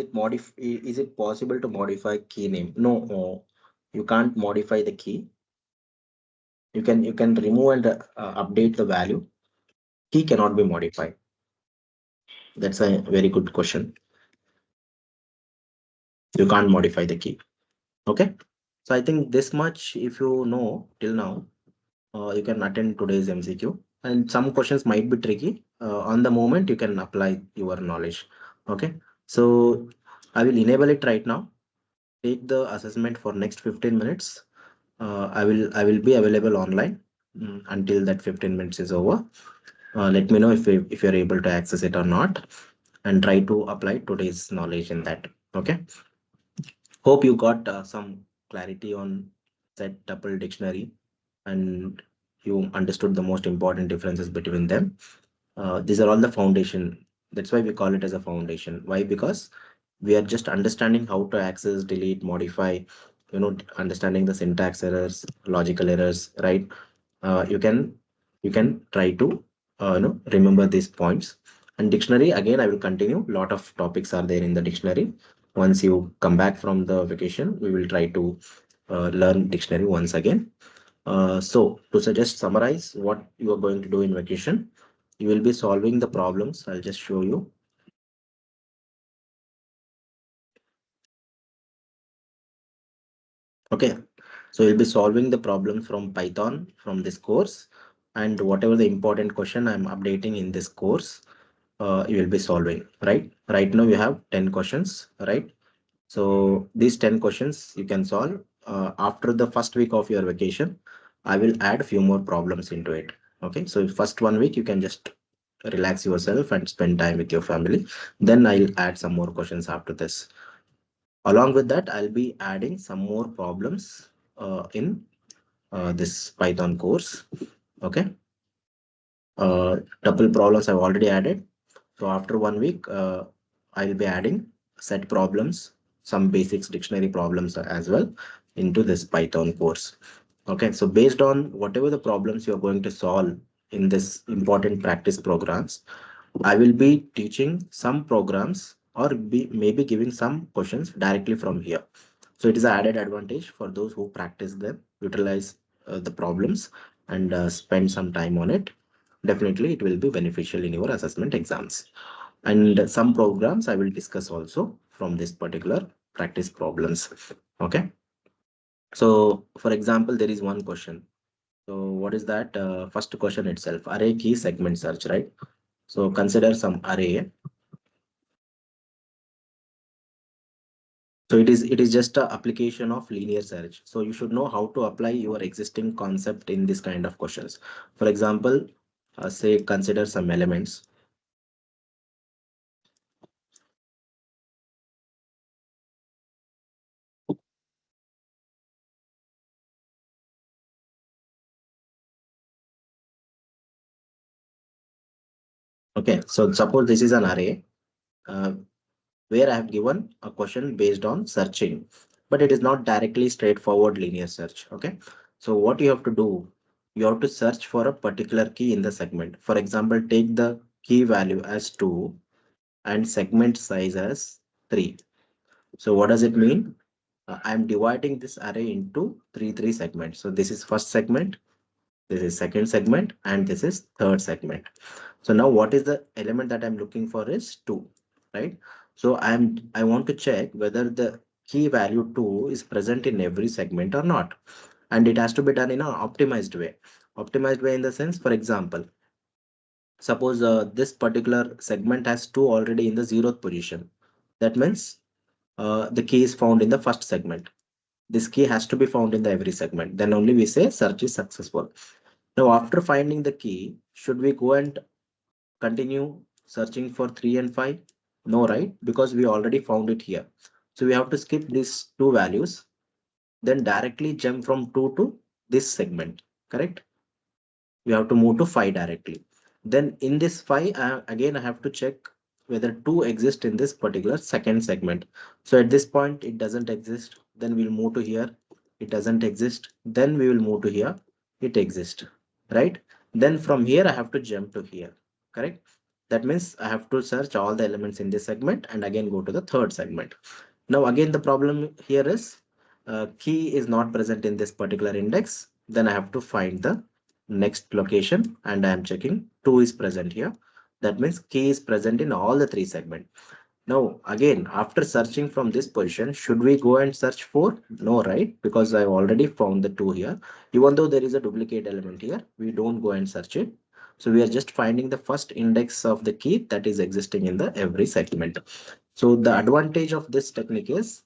it possible to modify key name? No, you can't modify the key. You can remove and update the value. Key cannot be modified. That's a very good question. You can't modify the key. Okay. So I think this much, if you know till now, you can attend today's MCQ. And some questions might be tricky. On the moment, you can apply your knowledge. Okay. So I will enable it right now. Take the assessment for next 15 minutes. I will be available online until that 15 minutes is over. Let me know if you're able to access it or not, and try to apply today's knowledge in that. Okay. Hope you got some clarity on set tuple dictionary, and you understood the most important differences between them. These are all the foundation. That's why we call it as a foundation. Why? Because we are just understanding how to access, delete, modify, understanding the syntax errors, logical errors, right? You can try to remember these points. And dictionary, again, I will continue. Lot of topics are there in the dictionary. Once you come back from the vacation, we will try to learn dictionary once again. So to suggest summarize what you are going to do in vacation, you will be solving the problems. I'll just show you. Okay, so you'll be solving the problems from Python from this course, and whatever the important question I'm updating in this course, you will be solving, right? Right now you have 10 questions, right? So these 10 questions you can solve. After the first week of your vacation, I will add a few more problems into it. Okay, so first 1 week you can just relax yourself and spend time with your family. Then I'll add some more questions after this. Along with that, I'll be adding some more problems in this Python course. Okay, Tuple problems I've already added. So after 1 week, I'll be adding set problems, some basics dictionary problems as well into this Python course. Okay, so based on whatever the problems you're going to solve in this important practice programs, I will be teaching some programs or be maybe giving some questions directly from here. So it is an added advantage for those who practice them, utilize the problems, and spend some time on it. Definitely, it will be beneficial in your assessment exams. And some programs I will discuss also from this particular practice problems. Okay. So, for example, there is one question. So, what is that? First question itself, array key segment search, right? So, consider some array. So it is just a application of linear search. So you should know how to apply your existing concept in this kind of questions. For example, say consider some elements. Okay, so suppose this is an array uh, where I have given a question based on searching, but it is not directly straightforward linear search. Okay, so what you have to do, you have to search for a particular key in the segment. For example, take the key value as 2 and segment size as 3. So what does it mean? I'm dividing this array into three segments. So this is first segment, this is second segment, and this is third segment. So now what is the element that I'm looking for is 2, right? So I want to check whether the key value 2 is present in every segment or not. And it has to be done in an optimized way. Optimized way in the sense, for example, suppose this particular segment has 2 already in the 0th position. That means the key is found in the first segment. This key has to be found in the every segment. Then only we say search is successful. Now, after finding the key, should we go and continue searching for 3 and 5? No, right? Because we already found it here. So we have to skip these two values, then directly jump from 2 to this segment, correct? We have to move to 5 directly. Then in this 5, again, I have to check whether 2 exists in this particular second segment. So at this point, it doesn't exist. Then we'll move to here. It doesn't exist. Then we will move to here. It exists, right? Then from here, I have to jump to here, correct? That means I have to search all the elements in this segment and again go to the third segment. Now, again, the problem here is key is not present in this particular index. Then I have to find the next location and I am checking 2 is present here. That means key is present in all the three segments. Now, again, after searching from this position, should we go and search for? No, right? Because I've already found the 2 here. Even though there is a duplicate element here, we don't go and search it. So we are just finding the first index of the key that is existing in the every segment. So the advantage of this technique is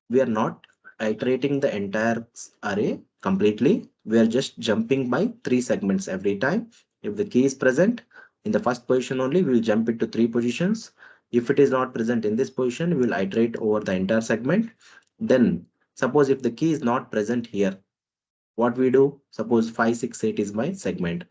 we are not iterating the entire array completely. We are just jumping by three segments every time. If the key is present in the first position only, we will jump it to three positions. If it is not present in this position, we will iterate over the entire segment. Then suppose if the key is not present here, what we do? Suppose 568 is my segment.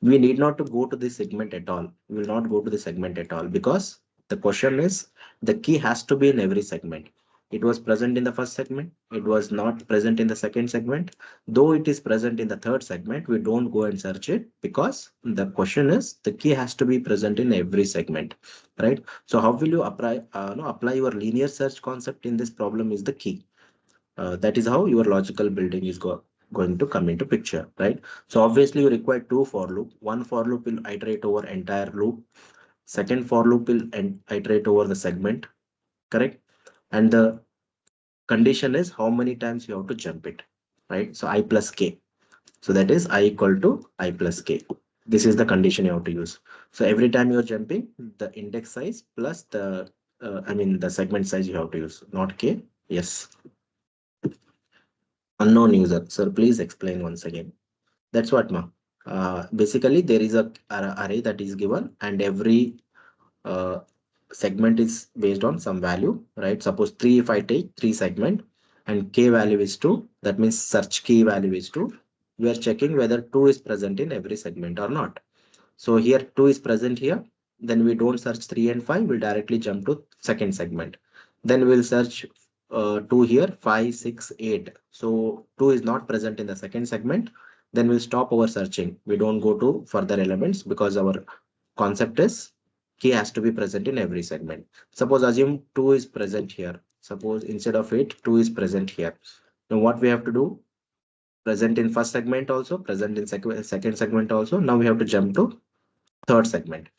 We need not to go to this segment at all. We will not go to the segment at all because the question is the key has to be in every segment. It was present in the first segment. It was not present in the second segment. Though it is present in the third segment, we don't go and search it because the question is the key has to be present in every segment, right? So how will you apply, no, apply your linear search concept in this problem is the key. That is how your logical building is going to come into picture, right? So obviously you require two for loop. One for loop will iterate over entire loop. Second for loop will iterate over the segment, correct? And the condition is how many times you have to jump it, right? So I plus k. So that is I equal to I plus k. This is the condition you have to use. So every time you're jumping, the index size plus the, the segment size you have to use, not k. Yes. Unknown user. Sir, please explain once again. That's what, ma. Basically, there is a array that is given, and every uh, segment is based on some value, right? Suppose 3, if I take 3 segment and k value is 2, that means search key value is 2. We are checking whether 2 is present in every segment or not. So here 2 is present here. Then we don't search 3 and 5. We'll directly jump to second segment. Then we'll search 2 here, 5, 6, 8. So 2 is not present in the second segment. Then we'll stop our searching. We don't go to further elements because our concept is key has to be present in every segment. Suppose assume 2 is present here. Suppose instead of 8, 2 is present here. Now what we have to do? Present in first segment also, present in second segment also. Now we have to jump to third segment.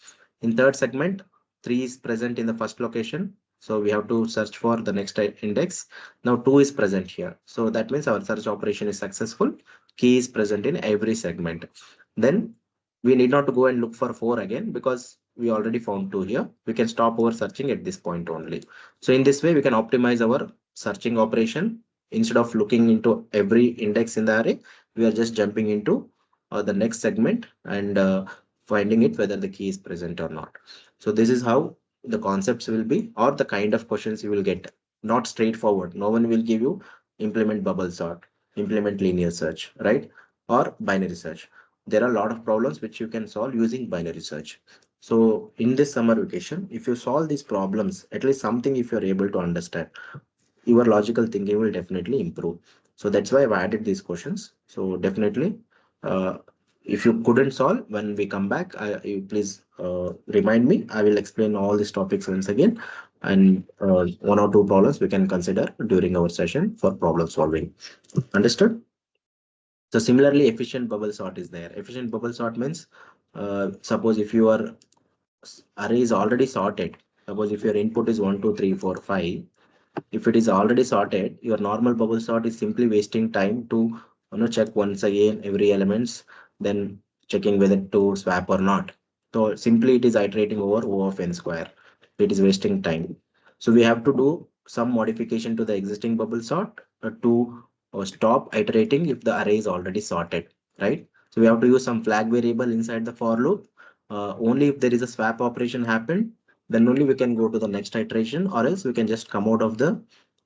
In third segment, 3 is present in the first location. So we have to search for the next index. Now 2 is present here. So that means our search operation is successful. Key is present in every segment. Then we need not to go and look for 4 again because we already found 2 here. We can stop our searching at this point only. So in this way, we can optimize our searching operation. Instead of looking into every index in the array, we are just jumping into the next segment and finding it whether the key is present or not. So this is how the concepts will be, or the kind of questions you will get. Not straightforward. No one will give you implement bubble sort, implement linear search, right? Or binary search. There are a lot of problems which you can solve using binary search. So in this summer vacation, if you solve these problems, at least something, if you're able to understand, your logical thinking will definitely improve. So that's why I've added these questions. So definitely, uh, if you couldn't solve when we come back, you please remind me. I will explain all these topics once again, and one or two problems we can consider during our session for problem solving. Understood? So similarly, efficient bubble sort is there. Efficient bubble sort means, suppose if your array is already sorted, suppose if your input is 1, 2, 3, 4, 5, if it is already sorted, your normal bubble sort is simply wasting time to check once again every elements, then checking whether to swap or not. So simply it is iterating over O of n square. It is wasting time. So we have to do some modification to the existing bubble sort to stop iterating if the array is already sorted, right? So we have to use some flag variable inside the for loop. Only if there is a swap operation happen, then only we can go to the next iteration, or else we can just come out of the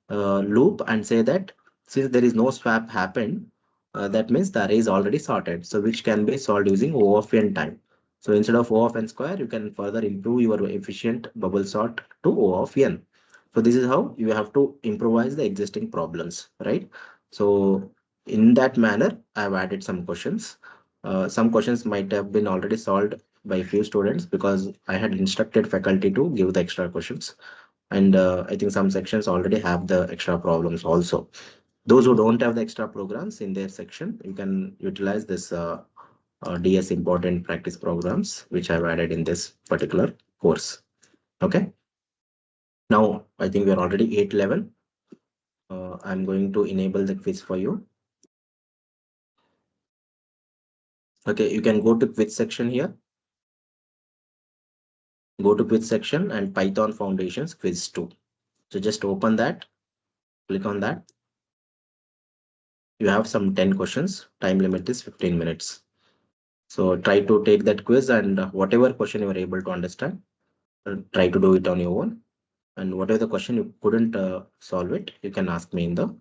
loop and say that since there is no swap happened, that means the array is already sorted. So which can be solved using O of n time. So instead of O of n square, you can further improve your efficient bubble sort to O of n. So this is how you have to improvise the existing problems, right? So in that manner, I have added some questions. Some questions might have been already solved by few students because I had instructed faculty to give the extra questions. And I think some sections already have the extra problems also. Those who don't have the extra programs in their section, you can utilize this DS important practice programs, which I've added in this particular course. Okay. Now, I think we're already 8:11. I'm going to enable the quiz for you. Okay, you can go to quiz section here. Go to quiz section and Python Foundations quiz 2. So just open that, click on that. You have some 10 questions. Time limit is 15 minutes. So try to take that quiz, and whatever question you are able to understand, try to do it on your own. And whatever the question you couldn't solve it, you can ask me in the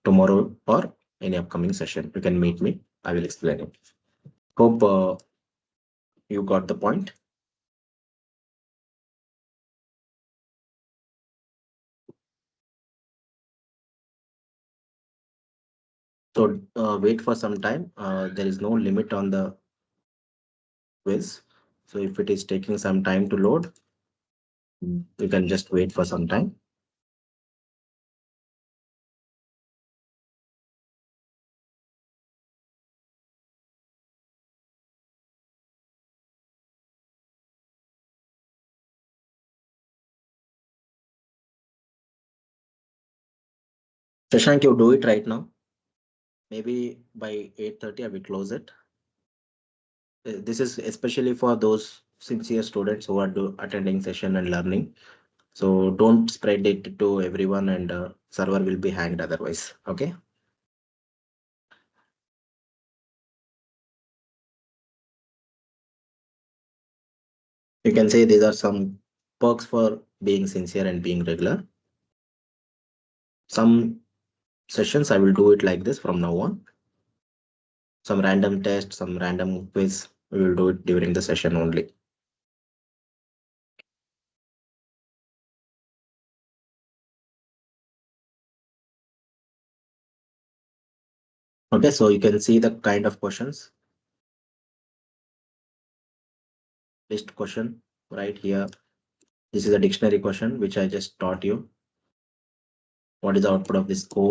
tomorrow or any upcoming session. You can meet me. I will explain it. Hope you got the point. So wait for some time. There is no limit on the quiz. So if it is taking some time to load, you can just wait for some time. Shashank, you do it right now. Maybe by 8:30, I will close it. This is especially for those sincere students who are attending session and learning. So don't spread it to everyone, and server will be hanged otherwise. Okay. You can say these are some perks for being sincere and being regular. Some sessions I will do it like this from now on. Some random test, some random quiz. We will do it during the session only. Okay, so you can see the kind of questions. List question right here. This is a dictionary question which I just taught you. What is the output of this code?